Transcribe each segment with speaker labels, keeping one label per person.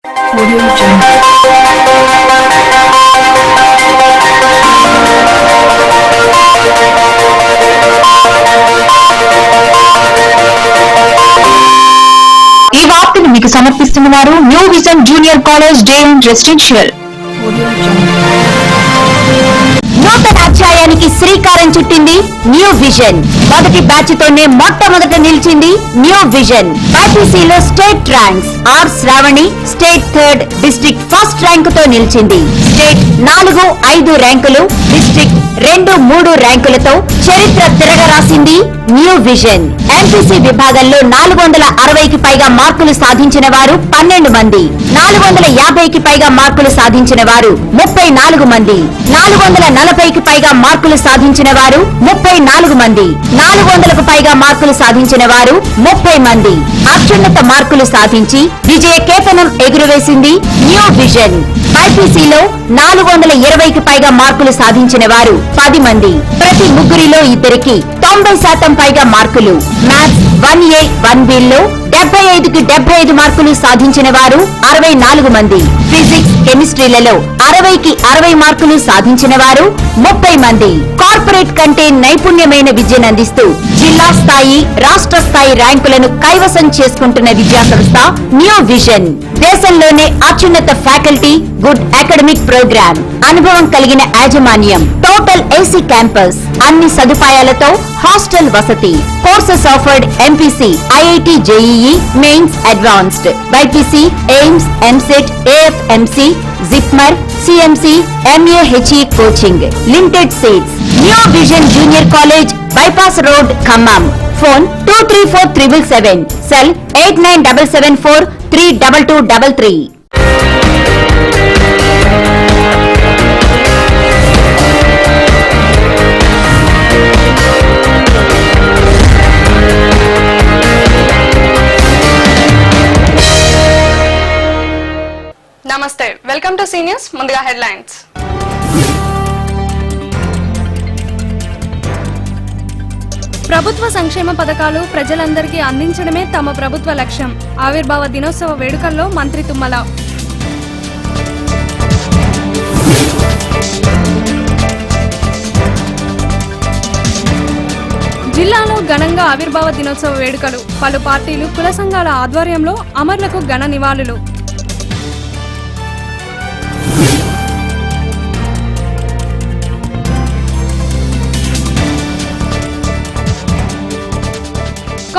Speaker 1: ఈ వార్తను మీకు సమర్పిస్తున్నారు new vision junior college day and residential. నూతన అధ్యాయానికి శ్రీకారం చుట్టింది న్యూ విజన్. మొదటి బ్యాచ్ తోనే మొట్టమొదట నిలిచింది న్యూ విజన్. బైపీసీలో state ranks R Sravani state third, district first rank తో నిలిచింది. స్టేట్ 4, 5 ర్యాంకులు, డిస్ట్రిక్ట్ 2, 3 ర్యాంకులతో చరిత్ర తిరగరాసింది న్యూ విజన్. ఎంపీసీ విభాగంలో 460కి పైగా మార్కులు సాధించిన వారు 12 మంది, 450కి పైగా మార్కులు సాధించిన వారు 34 మంది, 440కి పైగా మార్కులు సాధించిన వారు 34 మంది, 400కు పైగా మార్కులు సాధించిన వారు 30 మంది. అత్యున్నత మార్కులు సాధించి విజయ కేతనం ఎగురవేసింది న్యూ విజన్. బైపీసీలో 420కి పైగా మార్కులు సాధించిన వారు 10 మంది. ప్రతి ముగ్గురిలో ఇద్దరికి 90% పైగా మార్కులు. మ్యాథ్స్ 1A 1Bలో 75కి 75 మార్కులు సాధించిన వారు 64 మంది. ఫిజిక్స్ కెమిస్ట్రీలలో 60కి 60 మార్కులు సాధించిన వారు 30 మంది. కార్పొరేట్ కంటే నైపుణ్యమైన విద్యనందిస్తూ జిల్లా స్థాయి, రాష్ట్ర స్థాయి ర్యాంకులను కైవసం చేసుకుంటున్న విద్యా సంస్థ న్యూ విజన్. దేశంలోనే అత్యున్నత ఫ్యాకల్టీ, గుడ్ అకాడమిక్ ప్రోగ్రామ్, అనుభవం కలిగిన యాజమాన్యం, టోటల్ ఏసీ క్యాంపస్, అన్ని సదుపాయాలతో హాస్టల్ వసతి. Courses offered MPC, IIT JEE, mains advanced, BPC, AIIMS, EAMCET, AFMC, JIPMER, CMC, MAHE coaching. Limited seats. New vision junior college, bypass road, Khammam. Phone 234777, cell 8977432233.
Speaker 2: నమస్తే, welcome to C news. ముందుగా headlines. ప్రభుత్వ సంక్షేమ పథకాలు ప్రజలందరికీ అందించడమే తమ ప్రభుత్వ లక్ష్యం. ఆవిర్భావ దినోత్సవ వేడుకల్లో మంత్రి తుమ్మల. జిల్లాలో ఘనంగా ఆవిర్భావ దినోత్సవ వేడుకలు. పలు పార్టీలు, కుల సంఘాల ఆధ్వర్యంలో అమరులకు ఘన నివాళులు.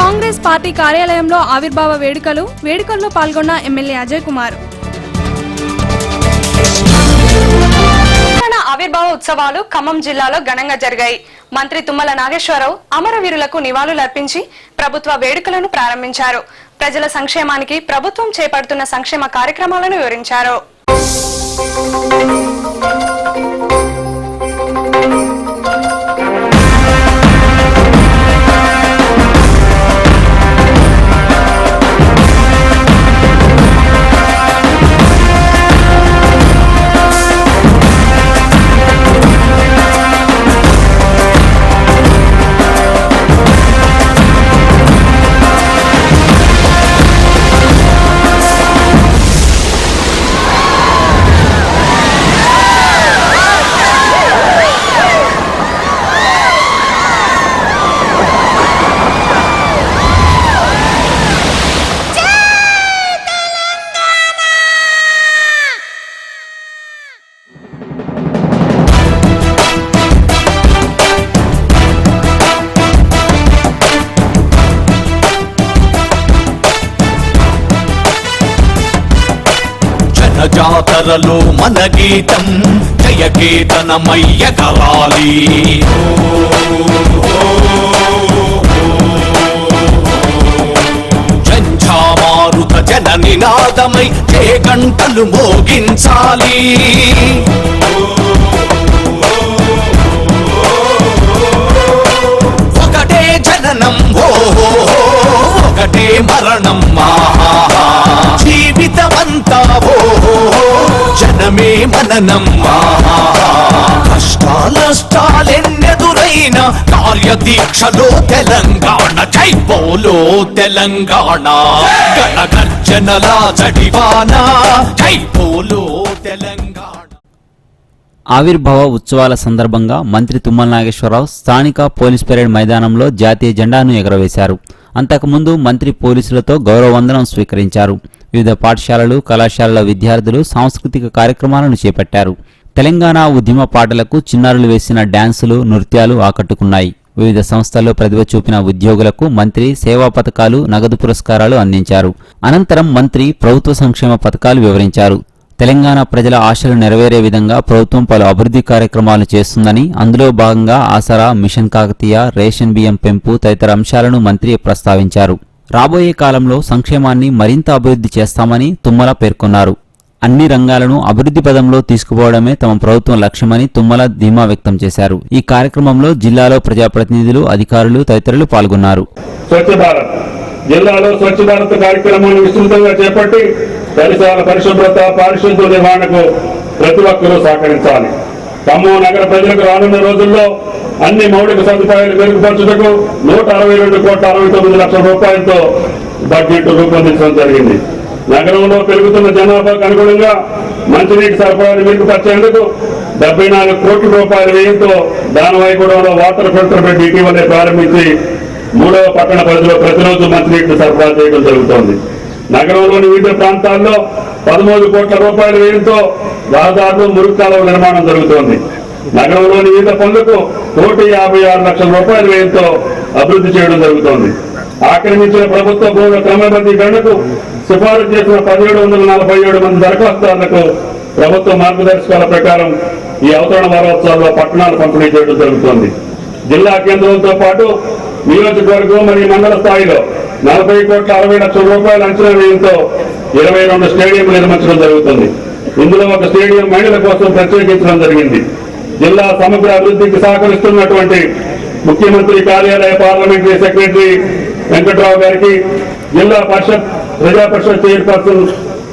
Speaker 2: కాంగ్రెస్ పార్టీ కార్యాలయంలో ఆవిర్భావ వేడుకల్లో పాల్గొన్న ఎమ్మెల్యే అజయ్ కుమార్. ఆవిర్భావ ఉత్సవాలు ఖమ్మం జిల్లాలో ఘనంగా జరిగాయి. మంత్రి తుమ్మల నాగేశ్వరరావు అమరవీరులకు నివాళులర్పించి ప్రభుత్వ వేడుకలను ప్రారంభించారు. ప్రజల సంక్షేమానికి ప్రభుత్వం చేపడుతున్న సంక్షేమ కార్యక్రమాలను వివరించారు.
Speaker 3: జాతరలో మన గీతం జయకేతనమయ్య కలాలి. జంఝామారుత జన నినాదమై జయ గంటలు మోగించాలి. ఒకటే జననం ఒకటే మరణం, జీవితమంతా జనమే మననం. కష్టాల నష్టాలెన్నెదురైన కార్యదీక్షలో తెలంగాణ జై బోలో తెలంగాణ గణగర్జనల జడివాన జై బోలో తెలంగాణ.
Speaker 4: ఆవిర్భావ ఉత్సవాల సందర్భంగా మంత్రి తుమ్మల నాగేశ్వరరావు స్థానిక పోలీస్ పెరేడ్ మైదానంలో జాతీయ జెండాను ఎగురవేశారు. అంతకుముందు మంత్రి పోలీసులతో గౌరవ వందనం స్వీకరించారు. వివిధ పాఠశాలలు కళాశాలల విద్యార్థులు సాంస్కృతిక కార్యక్రమాలను చేపట్టారు. తెలంగాణ ఉద్యమ పాటలకు చిన్నారులు వేసిన డ్యాన్సులు నృత్యాలు ఆకట్టుకున్నాయి. వివిధ సంస్థల్లో ప్రతిభ చూపిన ఉద్యోగులకు మంత్రి సేవా పథకాలు నగదు పురస్కారాలు అందించారు. అనంతరం మంత్రి ప్రభుత్వ సంక్షేమ పథకాలు వివరించారు. తెలంగాణ ప్రజల ఆశలు నెరవేరే విధంగా ప్రభుత్వం పలు అభివృద్ధి కార్యక్రమాలు చేస్తుందని, అందులో భాగంగా ఆసరా, మిషన్ కాకతీయ, రేషన్ బియ్యం పెంపు తదితర అంశాలను మంత్రి ప్రస్తావించారు. రాబోయే కాలంలో సంక్షేమాన్ని మరింత అభివృద్ధి చేస్తామని తుమ్మల పేర్కొన్నారు. అన్ని రంగాలను అభివృద్ధి పదంలో తీసుకుపోవడమే తమ ప్రభుత్వం లక్ష్యమని తుమ్మల ధీమా వ్యక్తం చేశారు. ఈ కార్యక్రమంలో జిల్లాలో ప్రజాప్రతినిధులు, అధికారులు తదితరులు పాల్గొన్నారు.
Speaker 5: స్వచ్ఛ భారత్ జిల్లాలో స్వచ్ఛ భారత్ కార్యక్రమాన్ని విస్తృతంగా చేపట్టి పరిసరాల పరిశుభ్రత, పారిశుద్ధ్య నిర్వహణకు ప్రతి ఒక్కరూ సహకరించాలి. ఖమ్మం నగర ప్రజలకు రానున్న రోజుల్లో అన్ని మౌలిక సదుపాయాలు మెరుగుపరచుటకు 162,69,00,000 రూపాయలతో బడ్జెట్ రూపొందించడం జరిగింది. నగరంలో పెరుగుతున్న జనాభాకు అనుగుణంగా మంచినీటి సరఫరాను మెరుగుపరిచేందుకు 74 కోట్ల రూపాయల వ్యయంతో దానవాయిగూడెంలో వాటర్ ఫిల్టర్ బెడ్ ఇటీవలే ప్రారంభించి 3వ పట్టణ పరిధిలో ప్రతిరోజు మంచినీటిని సరఫరా చేయడం జరుగుతోంది. నగరంలోని వివిధ ప్రాంతాల్లో 13 కోట్ల రూపాయల వ్యయంతో రహదారులు, మురుగు కాలువ నిర్మాణం జరుగుతోంది. నగరంలోని వివిధ పనులకు 1,56 లక్షల రూపాయల వ్యయంతో అభివృద్ధి చేయడం జరుగుతోంది. ఆక్రమించిన ప్రభుత్వ భూముల క్రమబద్ధీకరణకు సిఫారసు చేసిన 1,747 మంది దరఖాస్తుదారులకు ప్రభుత్వ మార్గదర్శకాల ప్రకారం ఈ అవతరణ వారోత్సవాల్లో పట్టణాలు పంపిణీ చేయడం జరుగుతోంది. జిల్లా కేంద్రంతో పాటు నియోజకవర్గం మరియు మండల స్థాయిలో 40,60,00,000 రూపాయల అంచనా వ్యయంతో 22 స్టేడియంలు నిర్మించడం జరుగుతుంది. ఇందులో ఒక స్టేడియం మహిళల కోసం ప్రత్యేకించడం జరిగింది. జిల్లా సమగ్ర అభివృద్ధికి సహకరిస్తున్నటువంటి ముఖ్యమంత్రి కార్యాలయ పార్లమెంటరీ సెక్రటరీ వెంకట్రావు గారికి, జిల్లా పరిషత్ ప్రజా పరిషత్ చైర్పర్సన్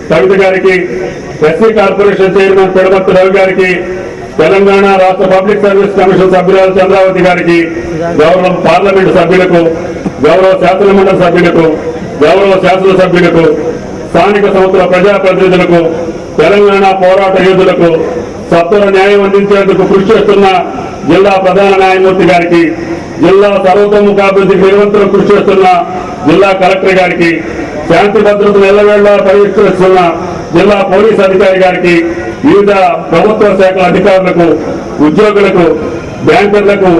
Speaker 5: కవిత గారికి, SC corporation chairman Pedamarthi Ravi గారికి, తెలంగాణ రాష్ట్ర పబ్లిక్ సర్వీస్ కమిషన్ సభ్యురాలు చంద్రావతి గారికి, గౌరవ పార్లమెంటు సభ్యులకు, గౌరవ శాసనమండలి సభ్యులకు, గౌరవ శాసనసభ్యులకు, స్థానిక సంస్థల ప్రజాప్రతినిధులకు, తెలంగాణ పోరాట యోధులకు సత్వర న్యాయం అందించేందుకు కృషి చేస్తున్న జిల్లా ప్రధాన న్యాయమూర్తి గారికి, జిల్లా సర్వతోముఖాభివృద్ధికి నిరంతరం కృషి చేస్తున్న జిల్లా కలెక్టర్ గారికి, శాంతి భద్రతను ఎల్లవేళ్లా పర్యవేక్షిస్తున్న జిల్లా పోలీస్ అధికారి గారికి, వివిధ ప్రభుత్వ శాఖల అధికారులకు, ఉద్యోగులకు, బ్యాంకర్లకు,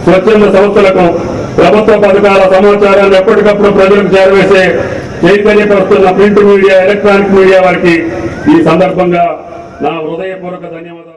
Speaker 5: స్వచ్ఛంద సంస్థలకు ప్రభుత్వ పథకాల సమాచారాన్ని ఎప్పటికప్పుడు ప్రజలకు చేరవేసే చైతన్యపరుస్తున్న ప్రింట్ మీడియా, ఎలక్ట్రానిక్ మీడియా వారికి ఈ సందర్భంగా నా హృదయపూర్వక ధన్యవాదాలు.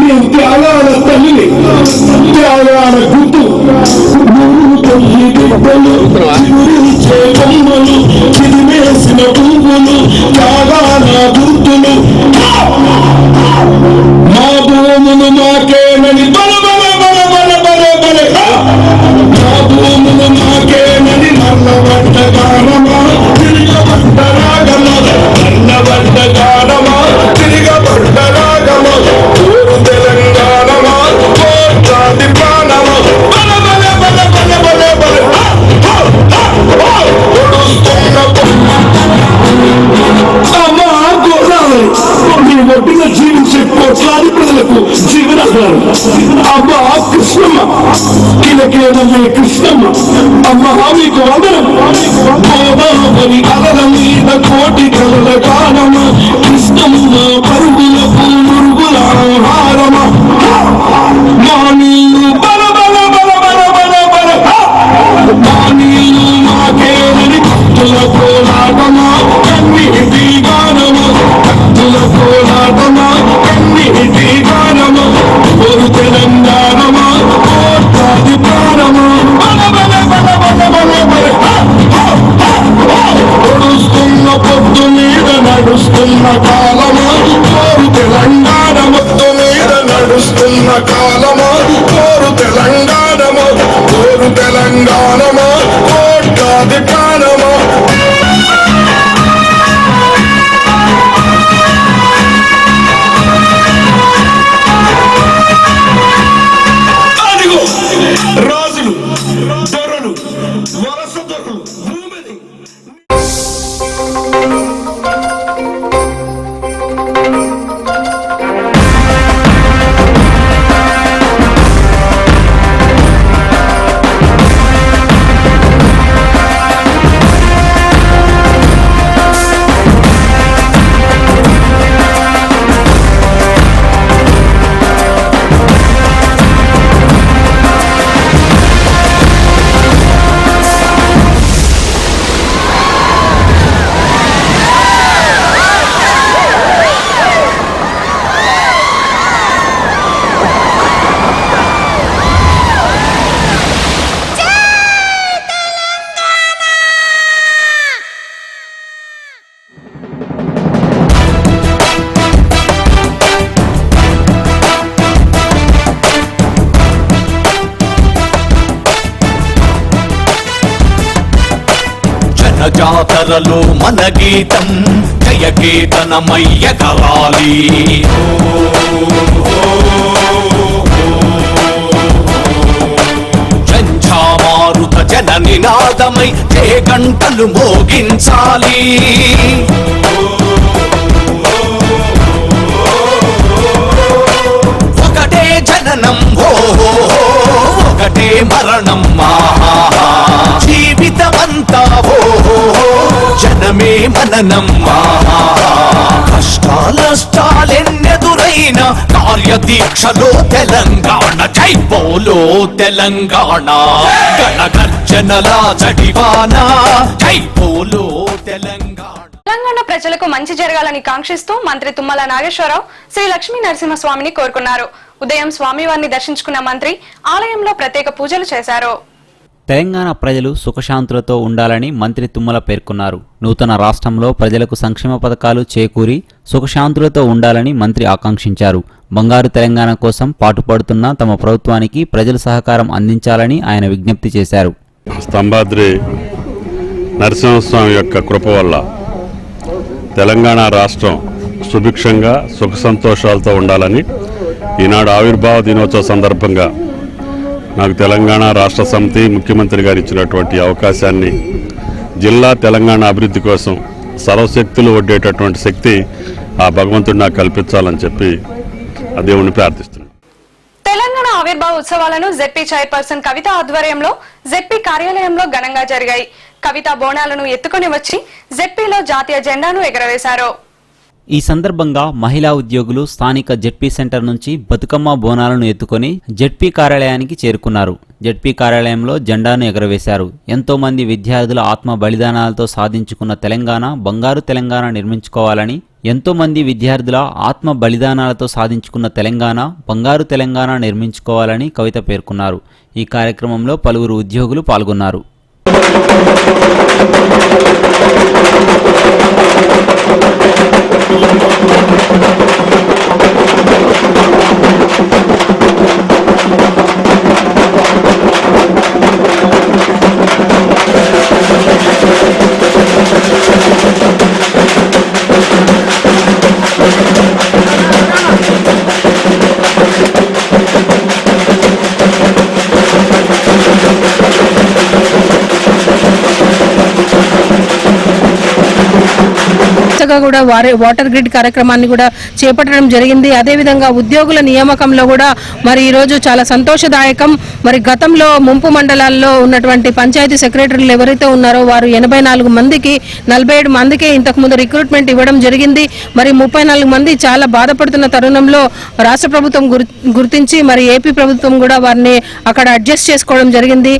Speaker 6: నేను త్యాగాల తల్లిని, త్యాగాల గుర్తు. 9 బిడ్డలు, చిగురించే బొమ్మలు, చిదిమేసిన పువ్వులు, త్యాగాల గుర్తులు. మా భూములు మాకేనని బల బల బల బల బల బల. మా భూములు మాకేనని నల్లబడ్డ గానమా, తిరగబడ్డ రాగమా, నల్లబడ్డ గానమా, తిరగబడ్డ రాగమా. ఊరు తెలంగాణమా, కోట్లాది ప్రాణమా, బల బల బల బల బల బల. అమ్మా గోదావరి, నీ ఒడ్డున జీవించే కోట్లాది ప్రజలకు జీవనాధారం. అమ్మా కృష్ణమ్మ, కిలకేదమ్మే కృష్ణమ్మ, అమ్మ మీకు వందనం. గోదావరి అలల మీద కోటి కలల గానమ, కృష్ణమ్మ పరుగులకు మురుగుల ఆహారమ. మా నీళ్ళు బల బల బల బల బల బల. మా నీళ్ళు మాకేనని భక్తుల కోలాటమా, కన్నీటి గానమా, భక్తుల కోలాటమా, కన్నీటి గానమా. ఒక తెలంగాణమా, కోట్లాది ప్రాణమా, బల బల బల బల బల బల. నడుస్తున్న పొద్దు మీద నడుస్తున్న కాలమా, కోరు తెలంగాణ మొత్తు మీద నడుస్తున్న కాలమా, కోరు తెలంగాణమా, కోరు తెలంగాణమా, కోట్లాది ప్రాణమా. అదిగో రాజులు, దొరలు, వలస దొరలు భూమిని.
Speaker 3: జాతరలో మన గీతం జయ కేతనమయ్య కలాలి. జంఝామారుత జన నినాదమై జయ గంటలు మోగించాలి. ఒకటే జననం ఒకటే మరణం, జీవితమంతా జనమే మననం. కష్టాలెన్నెదురైన కార్యదీక్షలో తెలంగాణ, జై బోలో తెలంగాణ. గణగర్జనల జడివాన, జై బోలో తెలంగాణ.
Speaker 2: తెలంగాణ ప్రజలకు మంచి జరగాలని కాంక్షిస్తూ మంత్రి తుమ్మల నాగేశ్వరరావు శ్రీ లక్ష్మీ నరసింహస్వామిని కోరుకున్నారు. ఉదయం స్వామివారిని దర్శించుకున్న మంత్రి ఆలయంలో ప్రత్యేక పూజలు చేశారు.
Speaker 4: తెలంగాణ ప్రజలు సుఖశాంతులతో ఉండాలని మంత్రి తుమ్మల పేర్కొన్నారు. నూతన రాష్ట్రంలో ప్రజలకు సంక్షేమ పథకాలు చేకూరి సుఖశాంతులతో ఉండాలని మంత్రి ఆకాంక్షించారు. బంగారు తెలంగాణ కోసం పాటుపడుతున్న తమ ప్రభుత్వానికి ప్రజలు సహకారం అందించాలని ఆయన విజ్ఞప్తి చేశారు.
Speaker 7: స్తంభాద్రి నరసింహస్వామి యొక్క కృప వల్ల తెలంగాణ రాష్ట్రం సుభిక్షంగా సుఖ సంతోషాలతో ఉండాలని ఈనాడు ఆవిర్భావ దినోత్సవ సందర్భంగా నాకు తెలంగాణ రాష్ట్ర సమితి ముఖ్యమంత్రి గారు ఇచ్చినటువంటి అవకాశాన్ని జిల్లా తెలంగాణ అభివృద్ధి కోసం సర్వశక్తులు ఒడ్డేటటువంటి శక్తి ఆ భగవంతుడు నాకు కల్పించాలని చెప్పి ఆ దేవుణ్ణి ప్రార్థిస్తున్నాను.
Speaker 2: తెలంగాణ ఆవిర్భావ ఉత్సవాలను జెడ్పీ చైర్పర్సన్ కవిత ఆధ్వర్యంలో జెడ్పీ కార్యాలయంలో ఘనంగా జరిగాయి. కవిత బోనాలను ఎత్తుకుని వచ్చి జెడ్పీలో జాతీయ జెండాను ఎగరవేశారు.
Speaker 4: ఈ సందర్భంగా మహిళా ఉద్యోగులు స్థానిక జెడ్పీ సెంటర్ నుంచి బతుకమ్మ బోనాలను ఎత్తుకొని జెడ్పీ కార్యాలయానికి చేరుకున్నారు. జెడ్పీ కార్యాలయంలో జెండాను ఎగరవేశారు. ఎంతో మంది విద్యార్థుల ఆత్మ బలిదానాలతో సాధించుకున్న తెలంగాణ బంగారు తెలంగాణ నిర్మించుకోవాలని ఎంతో మంది విద్యార్థుల ఆత్మ బలిదానాలతో సాధించుకున్న తెలంగాణ బంగారు తెలంగాణ నిర్మించుకోవాలని కవిత పేర్కొన్నారు. ఈ కార్యక్రమంలో పలువురు ఉద్యోగులు పాల్గొన్నారు.
Speaker 8: కూడా వాటర్ గ్రిడ్ కార్యక్రమాన్ని కూడా చేపట్టడం జరిగింది. అదేవిధంగా ఉద్యోగుల నియామకంలో కూడా మరి ఈరోజు చాలా సంతోషదాయకం. మరి గతంలో ముంపు మండలాల్లో ఉన్నటువంటి పంచాయతీ సెక్రటరీలు ఎవరైతే ఉన్నారో వారు 84 మందికి 47 మందికి ఇంతకుముందు రిక్రూట్మెంట్ ఇవ్వడం జరిగింది. మరి 34 మంది చాలా బాధపడుతున్న తరుణంలో రాష్ట్ర ప్రభుత్వం గుర్తించి మరి ఏపీ ప్రభుత్వం కూడా వారిని అక్కడ అడ్జస్ట్ చేసుకోవడం జరిగింది.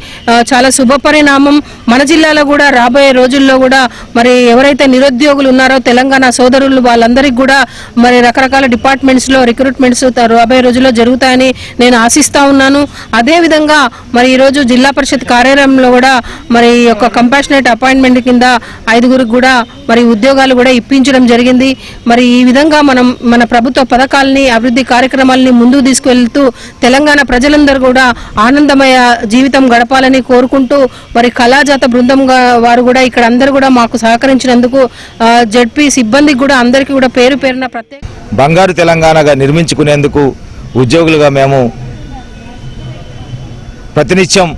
Speaker 8: చాలా శుభపరిణామం. మన జిల్లాలో కూడా రాబోయే రోజుల్లో కూడా మరి ఎవరైతే నిరుద్యోగులు ఉన్నారో తెలంగాణ సోదరులు వాళ్ళందరికీ కూడా మరి రకరకాల డిపార్ట్మెంట్స్ లో రిక్రూట్మెంట్స్ రాబోయే రోజుల్లో జరుగుతాయని నేను ఆశిస్తా ఉన్నాను. అదేవిధంగా మరి ఈరోజు జిల్లా పరిషత్ కార్యాలయంలో కూడా మరి ఒక కంపాషనేట్ అపాయింట్మెంట్ కింద 5గురికి కూడా మరి ఉద్యోగాలు కూడా ఇప్పించడం జరిగింది. మరి ఈ విధంగా మన ప్రభుత్వ పథకాలని అభివృద్ధి కార్యక్రమాలని ముందుకు తీసుకువెళ్తూ తెలంగాణ ప్రజలందరూ కూడా ఆనందమయ జీవితం గడపాలని కోరుకుంటూ మరి కళాజాత బృందంగా వారు కూడా ఇక్కడ అందరూ కూడా మాకు సహకరించినందుకు జడ్పీ సిబ్బందికి కూడా అందరికీ కూడా పేరు పేరున ప్రత్యేక
Speaker 9: బంగారు తెలంగాణగా నిర్మించుకునేందుకు ఉద్యోగులుగా మేము ప్రతినిత్యం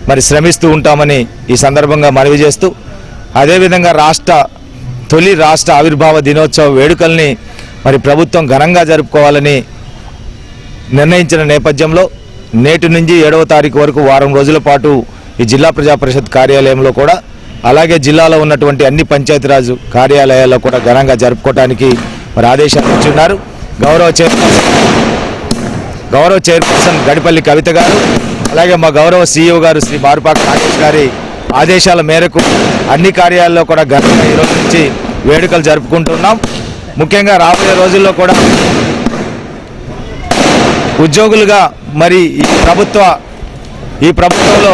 Speaker 9: మరి శ్రమిస్తూ ఉంటామని ఈ సందర్భంగా మనవి చేస్తూ, అదేవిధంగా తొలి రాష్ట్ర ఆవిర్భావ దినోత్సవ వేడుకల్ని మరి ప్రభుత్వం ఘనంగా జరుపుకోవాలని నిర్ణయించిన నేపథ్యంలో నేటి నుంచి 7వ తారీఖు వరకు వారం రోజుల పాటు ఈ జిల్లా ప్రజా పరిషత్ కార్యాలయంలో కూడా అలాగే జిల్లాలో ఉన్నటువంటి అన్ని పంచాయతీరాజ్ కార్యాలయాల్లో కూడా ఘనంగా జరుపుకోవడానికి మరి ఆదేశాలు ఇచ్చున్నారు. గౌరవ చైర్పర్సన్ గడిపల్లి కవిత గారు అలాగే మా గౌరవ CEO గారు శ్రీ మారుపాక నాగేష్ గారి ఆదేశాల మేరకు అన్ని కార్యాలయాల్లో కూడా ఘనంగా ఈరోజు నుంచి వేడుకలు జరుపుకుంటున్నాం. ముఖ్యంగా రాబోయే రోజుల్లో కూడా ఉద్యోగులుగా మరి ఈ ప్రభుత్వంలో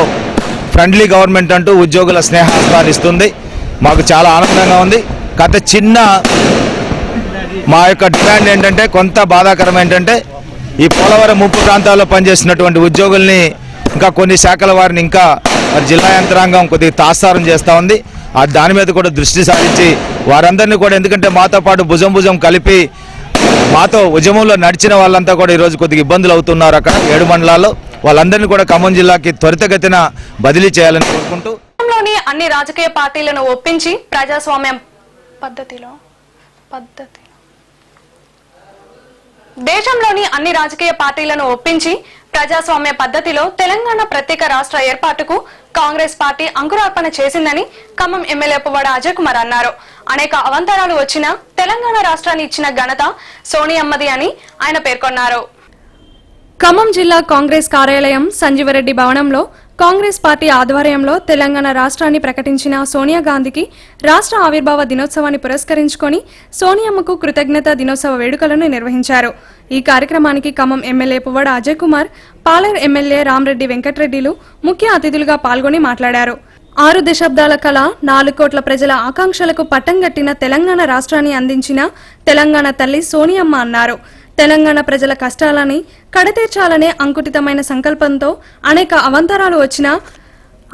Speaker 9: ఫ్రెండ్లీ గవర్నమెంట్ అంటూ ఉద్యోగుల స్నేహాస్త్రాన్ని ఇస్తుంది. మాకు చాలా ఆనందంగా ఉంది. గత చిన్న మా యొక్క డిమాండ్ ఏంటంటే, కొంత బాధాకరం ఏంటంటే, ఈ పోలవరం ముప్పు ప్రాంతాల్లో పనిచేస్తున్నటువంటి ఉద్యోగుల్ని ఇంకా కొన్ని శాఖల వారిని ఇంకా మరి జిల్లా యంత్రాంగం కొద్దిగా తాత్సారం చేస్తూ ఉంది. దాని మీద కూడా దృష్టి సారించి వారందరినీ కూడా, ఎందుకంటే మాతో పాటు భుజం కలిపి మాతో ఉద్యమంలో నడిచిన వాళ్ళంతా కూడా ఈరోజు కొద్దిగా ఇబ్బందులు అవుతున్నారు. అక్కడ 7 మండలాల్లో వాళ్ళందరినీ కూడా ఖమ్మం జిల్లాకి త్వరితగతిన బదిలీ చేయాలని కోరుకుంటూ,
Speaker 2: అన్ని రాజకీయ పార్టీలను ఒప్పించి ప్రజాస్వామ్యం పద్ధతిలో దేశంలోని అన్ని రాజకీయ పార్టీలను ఒప్పించి ప్రజాస్వామ్య పద్ధతిలో తెలంగాణ ప్రత్యేక రాష్ట్ర ఏర్పాటుకు కాంగ్రెస్ పార్టీ అంకురార్పణ చేసిందని ఖమ్మం ఎమ్మెల్యే పువ్వాడ అజయ్ కుమార్ అన్నారు. అనేక అవాంతరాలు వచ్చినా తెలంగాణ రాష్ట్రాన్ని ఇచ్చిన ఘనత సోనియమ్మది అని ఆయన పేర్కొన్నారు. ఖమ్మం జిల్లా కాంగ్రెస్ కార్యాలయం సంజీవరెడ్డి భవనంలో కాంగ్రెస్ పార్టీ ఆధ్వర్యంలో తెలంగాణ రాష్ట్రాన్ని ప్రకటించిన సోనియా గాంధీకి రాష్ట్ర ఆవిర్భావ దినోత్సవాన్ని పురస్కరించుకొని సోనియమ్మకు కృతజ్ఞత దినోత్సవ వేడుకలను నిర్వహించారు. ఈ కార్యక్రమానికి ఖమ్మం ఎమ్మెల్యే పువ్వాడ అజయ్ కుమార్, పాలేరు ఎమ్మెల్యే రామరెడ్డి వెంకటరెడ్డిలు ముఖ్య అతిథులుగా పాల్గొని మాట్లాడారు. 6 దశాబ్దాల కళ 4 కోట్ల ప్రజల ఆకాంక్షలకు పట్టం కట్టిన తెలంగాణ రాష్ట్రాన్ని అందించిన తెలంగాణ తల్లి సోనియమ్మ అన్నారు. తెలంగాణ ప్రజల కష్టాలని కడతీర్చాలనే అంకుటితమైన సంకల్పంతో అనేక అవాంతరాలు వచ్చినా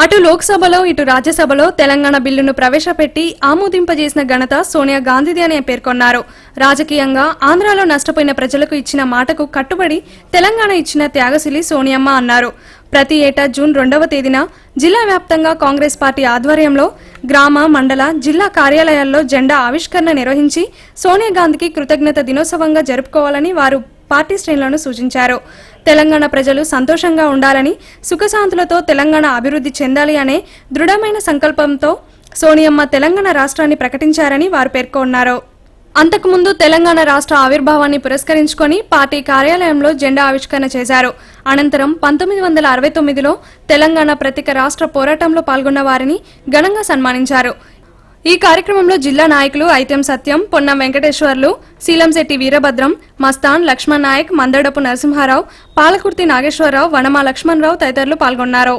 Speaker 2: అటు లోక్సభలో ఇటు రాజ్యసభలో తెలంగాణ బిల్లును ప్రవేశపెట్టి ఆమోదింపజేసిన ఘనత సోనియా గాంధీది అని పేర్కొన్నారు. రాజకీయంగా ఆంధ్రాలో నష్టపోయిన ప్రజలకు ఇచ్చిన మాటకు కట్టుబడి తెలంగాణ ఇచ్చిన త్యాగశీలి సోనియమ్మ అన్నారు. ప్రతి ఏటా జూన్ 2వ తేదీన జిల్లా వ్యాప్తంగా కాంగ్రెస్ పార్టీ ఆధ్వర్యంలో గ్రామ, మండల, జిల్లా కార్యాలయాల్లో జెండా ఆవిష్కరణ నిర్వహించి సోనియా గాంధీకి కృతజ్ఞత దినోత్సవంగా జరుపుకోవాలని వారు పార్టీ శ్రేణులను సూచించారు. తెలంగాణ ప్రజలు సంతోషంగా ఉండాలని, సుఖశాంతులతో తెలంగాణ అభివృద్ధి చెందాలి అనే దృఢమైన సంకల్పంతో సోనియమ్మ తెలంగాణ రాష్ట్రాన్ని ప్రకటించారని వారు పేర్కొన్నారు. అంతకుముందు తెలంగాణ రాష్ట్ర ఆవిర్భావాన్ని పురస్కరించుకొని పార్టీ కార్యాలయంలో జెండా ఆవిష్కరణ చేశారు. అనంతరం 1969లో తెలంగాణ ప్రత్యేక రాష్ట్ర పోరాటంలో పాల్గొన్న వారిని ఘనంగా సన్మానించారు. ఈ కార్యక్రమంలో జిల్లా నాయకులు ఐతం సత్యం, పొన్నం వెంకటేశ్వర్లు, శీలంశెట్టి వీరభద్రం, మస్తాన్, లక్ష్మణ్ నాయక్, మందడపు నరసింహారావు, పాలకుర్తి నాగేశ్వరరావు, వనమా లక్ష్మణరావు తదితరులు పాల్గొన్నారు.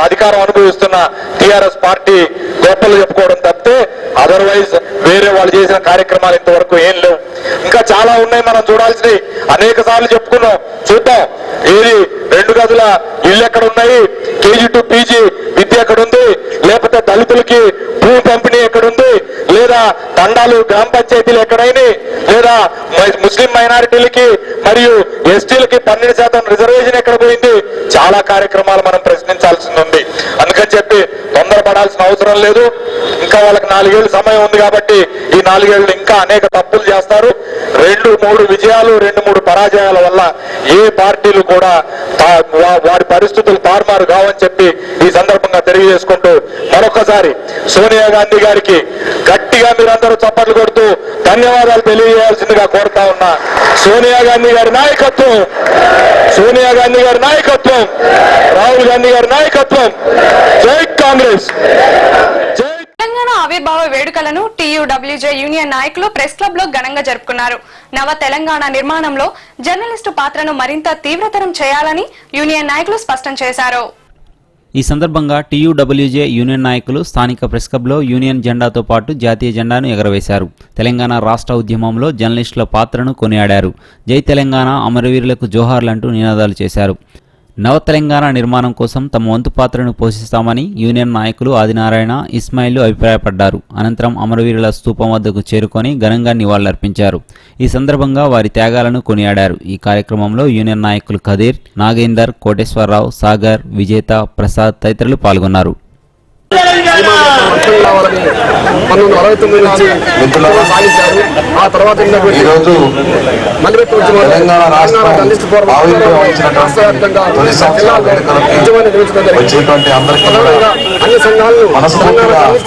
Speaker 10: అధికారం అనుభవిస్తున్న టీఆర్ఎస్ పార్టీ గొప్పలు చెప్పుకోవడం తప్పితే అదర్వైజ్ వేరే వాళ్ళు చేసిన కార్యక్రమాలు ఇంతవరకు ఏం లేవు. ఇంకా చాలా ఉన్నాయి మనం చూడాల్సినవి. అనేక సార్లు చెప్పుకున్నాం, చూద్దాం. ఏది 2 గదుల ఇల్లు ఎక్కడ ఉన్నాయి, కేజీ టు పీజీ విద్య ఎక్కడుంది, లేకపోతే దళితులకి భూమి పంపిణీ ఎక్కడుంది, లేదా తండాలు గ్రామ పంచాయతీలు ఎక్కడైనాయి, లేదా ముస్లిం మైనారిటీలకి మరియు ఎస్టీలకి 12% రిజర్వేషన్ ఎక్కడ పోయింది. చాలా కార్యక్రమాలు మనం ప్రశ్నించాల్సింది ఉంది. అందుకని చెప్పి తొందరపడాల్సిన అవసరం లేదు. ఇంకా వాళ్ళకి 4 ఏళ్ళు సమయం ఉంది కాబట్టి ఈ 4 ఏళ్ళు ఇంకా అనేక తప్పులు చేస్తారు. 2-3 విజయాలు 2-3 పరాజయాల వల్ల ఏ పార్టీలు కూడా వారి పరిస్థితులు తారుమారు కావని చెప్పి ఈ సందర్భంగా తెలియజేసుకుంటూ మరొకసారి సోనియా గాంధీ గారికి గట్టిగా మీరందరూ చప్పట్లు కొడుతూ ధన్యవాదాలు తెలియజేయాల్సిందిగా కోరుతా ఉన్నా. సోనియా గాంధీ గారి నాయకత్వం, సోనియా గాంధీ గారి నాయకత్వం, రాహుల్ గాంధీ గారి నాయకత్వం. జై కాంగ్రెస్.
Speaker 2: తెలంగాణ ఆవిర్భావ వేడుకలను టీయూడబ్ల్యూజే యూనియన్ నాయకులు ప్రెస్ క్లబ్ లో ఘనంగా జరుపుకున్నారు. నవ తెలంగాణ నిర్మాణంలో జర్నలిస్టు పాత్రను మరింత తీవ్రతరం చేయాలని యూనియన్ నాయకులు స్పష్టం చేశారు.
Speaker 4: ఈ సందర్భంగా టీయూడబ్ల్యూజే యూనియన్ నాయకులు స్థానిక ప్రెస్ క్లబ్లో యూనియన్ జెండాతో పాటు జాతీయ జెండాను ఎగరవేశారు. తెలంగాణ రాష్ట్ర ఉద్యమంలో జర్నలిస్టుల పాత్రను కొనియాడారు. జై తెలంగాణ, అమరవీరులకు జోహార్లంటూ నినాదాలు చేశారు. నవ తెలంగాణ నిర్మాణం కోసం తమ వంతు పాత్రను పోషిస్తామని యూనియన్ నాయకులు ఆదినారాయణ, ఇస్మాయిల్ అభిప్రాయపడ్డారు. అనంతరం అమరవీరుల స్తూపం వద్దకు చేరుకొని ఘనంగా నివాళులర్పించారు. ఈ సందర్భంగా వారి త్యాగాలను కొనియాడారు. ఈ కార్యక్రమంలో యూనియన్ నాయకులు ఖదీర్, నాగేందర్, కోటేశ్వరరావు, సాగర్, విజేత, ప్రసాద్ తదితరులు పాల్గొన్నారు.
Speaker 10: 1969 నుంచి సాగించారు. ఆ తర్వాత ఈరోజు తెలంగాణ రాష్ట్రం రాష్ట్రవ్యాప్తంగా అన్ని సంఘాలను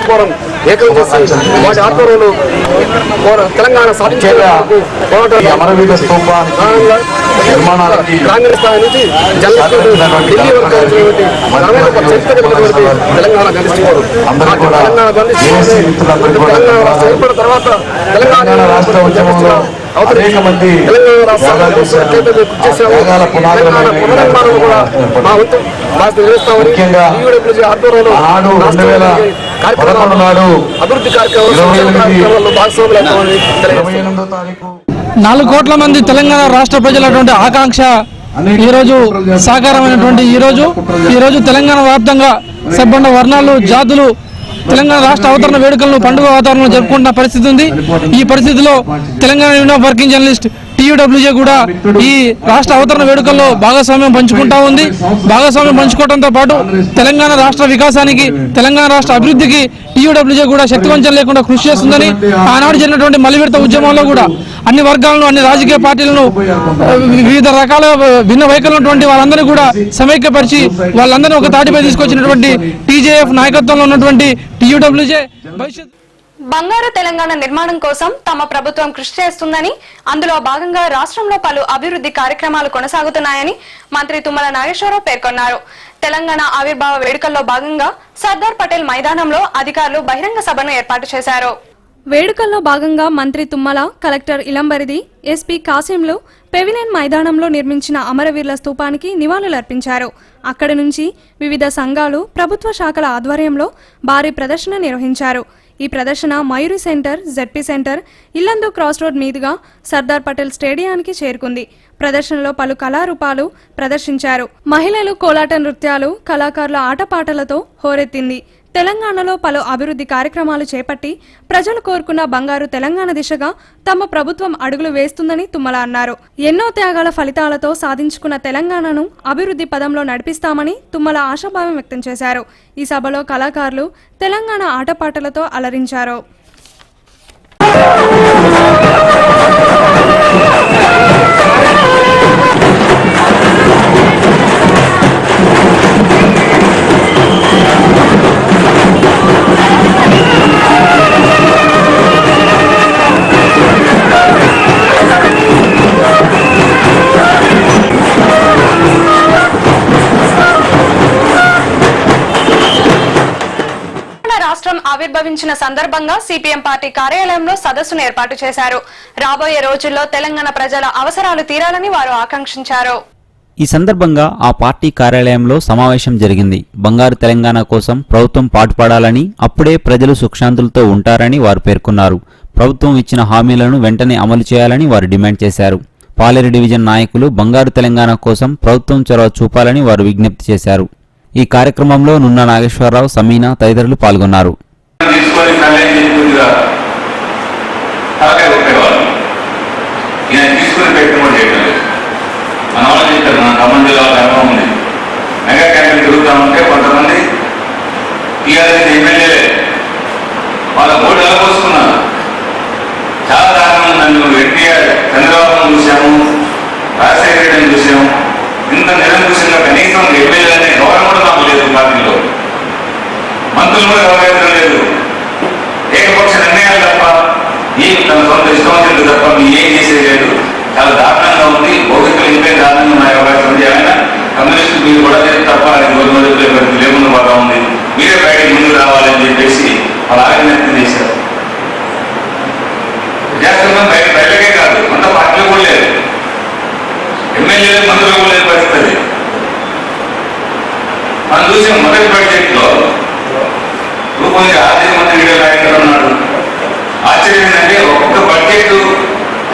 Speaker 10: ఫోరం ఏకం చేసి వాటి ఆధ్వర్యంలో తెలంగాణ సాధించేందుకు అమరవీర స్తూపానికి నిర్మాణానికి కాంగ్రెస్ స్థాయి నుంచి ఢిల్లీ వరకు తెలంగాణ ఏర్పడిన తర్వాత తెలంగాణ రాష్ట్ర ఉద్యమంలో అనేక మంది పునర్నిర్మాణం కూడా మా వంతు ముఖ్యంగా ఆనాడు 2011 నాడు అభివృద్ధి కార్యక్రమాల్లో భాగస్వాములు 28వ తారీఖు
Speaker 11: 4 కోట్ల మంది తెలంగాణ రాష్ట్ర ప్రజలటువంటి ఆకాంక్ష ఈరోజు సాకారమైనటువంటి ఈరోజు తెలంగాణ వ్యాప్తంగా సబ్బండ వర్ణాలు, జాతులు తెలంగాణ రాష్ట్ర అవతరణ వేడుకలను పండుగ వాతావరణంలో జరుపుకుంటున్న పరిస్థితి ఉంది. ఈ పరిస్థితిలో Telangana union of working journalist TUWJ కూడా ఈ రాష్ట్ర అవతరణ వేడుకల్లో భాగస్వామ్యం పంచుకుంటా ఉంది. భాగస్వామ్యం పంచుకోవడంతో పాటు తెలంగాణ రాష్ట్ర వికాసానికి, తెలంగాణ రాష్ట్ర అభివృద్ధికి టీయూడబ్ల్యూజే కూడా శక్తివంచన లేకుండా కృషి చేస్తుందని, ఆనాడు జరిగినటువంటి మలివిడత ఉద్యమంలో కూడా అన్ని వర్గాలను, అన్ని రాజకీయ పార్టీలను, వివిధ రకాల భిన్న వైఖరులు ఉన్నటువంటి వాళ్ళందరినీ కూడా సమైక్యపరిచి వాళ్ళందరినీ ఒక తాటిపై తీసుకొచ్చినటువంటి టీజేఎఫ్ నాయకత్వంలో ఉన్నటువంటి టీయూడబ్ల్యూజే భవిష్యత్
Speaker 2: బంగారు తెలంగాణ నిర్మాణం కోసం తమ ప్రభుత్వం కృషి చేస్తుందని, అందులో భాగంగా రాష్ట్రంలో పలు అభివృద్ధి కార్యక్రమాలు కొనసాగుతున్నాయని మంత్రి తుమ్మల నాగేశ్వరరావు పేర్కొన్నారు. తెలంగాణ ఆవిర్భావ వేడుకల్లో భాగంగా సర్దార్ పటేల్ మైదానంలో అధికారులు బహిరంగ సభను ఏర్పాటు చేశారు. వేడుకల్లో భాగంగా మంత్రి తుమ్మల, కలెక్టర్ ఇలంబరిది, ఎస్పీ కాసింలు పెవిలియన్ మైదానంలో నిర్మించిన అమరవీరుల స్తూపానికి నివాళులర్పించారు. అక్కడి నుంచి వివిధ సంఘాలు, ప్రభుత్వ శాఖల ఆధ్వర్యంలో భారీ ప్రదర్శన నిర్వహించారు. ఈ ప్రదర్శన Mayuri center, ZP center, Yellandu cross road మీదుగా సర్దార్ పటేల్ స్టేడియానికి చేరుకుంది. ప్రదర్శనలో పలు కళారూపాలు ప్రదర్శించారు. మహిళలు కోలాట నృత్యాలు, కళాకారుల ఆటపాటలతో హోరెత్తింది. తెలంగాణలో పలు అభివృద్ధి కార్యక్రమాలు చేపట్టి ప్రజలు కోరుకున్న బంగారు తెలంగాణ దిశగా తమ ప్రభుత్వం అడుగులు వేస్తుందని తుమ్మల అన్నారు. ఎన్నో త్యాగాల ఫలితాలతో సాధించుకున్న తెలంగాణను అభివృద్ధి పదంలో నడిపిస్తామని తుమ్మల ఆశాభావం వ్యక్తం చేశారు. ఈ సభలో కళాకారులు తెలంగాణ ఆటపాటలతో అలరించారు. రాష్ట్రం ఆవిర్భవించిన సందర్భంగా సిపిఎం పార్టీ కార్యాలయంలో సదస్సును ఏర్పాటు చేశారు. రాబోయే రోజుల్లో తెలంగాణ ప్రజల అవసరాలు తీరాలని వారు ఆకాంక్షించారు.
Speaker 4: ఈ సందర్భంగా ఆ పార్టీ కార్యాలయంలో సమావేశం జరిగింది. బంగారు తెలంగాణ కోసం ప్రభుత్వం పాటుపడాలని, అప్పుడే ప్రజలు సుఖశాంతులతో ఉంటారని వారు పేర్కొన్నారు. ప్రభుత్వం ఇచ్చిన హామీలను వెంటనే అమలు చేయాలని వారు డిమాండ్ చేశారు. పాలేరు డివిజన్ నాయకులు బంగారు తెలంగాణ కోసం ప్రభుత్వం చొరవ చూపాలని వారు విజ్ఞప్తి చేశారు. ఈ కార్యక్రమంలో నున్న నాగేశ్వరరావు, సమీనా తదితరులు పాల్గొన్నారు.
Speaker 10: చాలా దారుణంగా నన్ను ఎన్టీఆర్ చంద్రబాబును చూశాము, రాజశేఖర రెడ్డిని చూసాము. ఇంత నిరంకుశంగా కనీసం ఎమ్మెల్యే అనే గౌరవం కూడా నాకు లేదు. పార్టీలో మంత్రులు కూడా గౌరవించడం లేదు. ఏకపక్ష నిర్ణయాలు తప్ప, తన సొంత ఇష్టం తప్ప ఏం చేసేది లేదు. చాలా దారుణంగా ఉంది. భౌతికలు ఇంకే దారుణంగా ఉన్నాయి. అవకాశం ఉంది. ఆయన కమ్యూనిస్టు మీరు కూడా తప్ప లేకుండా పోతా ఉంది. మీరే బయటకు ముందు రావాలని చెప్పేసి వాళ్ళు ఆగ్రహం చేశారు. ప్రజాస్వామ్యం బయటకే కాదు, అంత పార్టీలు కూడా లేదు. ఎమ్మెల్యేలు మంత్రులు కూడా లేని పరిస్థితి. మనం చూసిన మొదటి బడ్జెట్ లో రూపొందించి ఆర్థిక మంత్రి నాయకుడు ఉన్నాడు. ఆశ్చర్యం ఏంటంటే ఒక్క బడ్జెట్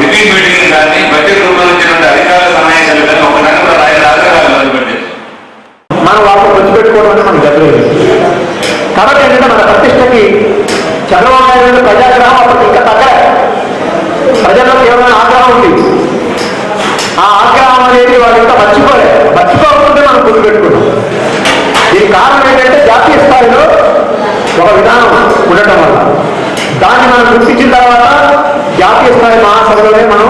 Speaker 10: రివ్యూ మీటింగ్ కానీ బడ్జెట్ రూపొందించినటువంటి అధికారుల సమావేశాలు కానీ ఒక దాని కూడా రాయరాదు బడ్జెట్
Speaker 12: మనం వాళ్ళతో ఖర్చు పెట్టుకోవడం అనేది మనకు జరగలేదు. కాబట్టి ఏంటంటే మన ప్రతిష్టకి చంద్రబాబు నాయుడు ప్రజాగ్రహం అప్పటికి ఇంకా తగ్గలే. ప్రజల్లో కేవలం ఆగ్రహం ఉంది. ఆ ఆగ్రహం అనేది వాళ్ళు ఇంకా మర్చిపోకుండా మనం గుర్తు పెట్టుకున్నాం. దీనికి కారణం ఏంటంటే జాతీయ స్థాయిలో ఒక విధానం ఉండటం వల్ల దాన్ని మనం గుర్తించిన తర్వాత జాతీయ స్థాయి మహాసభలోనే మనం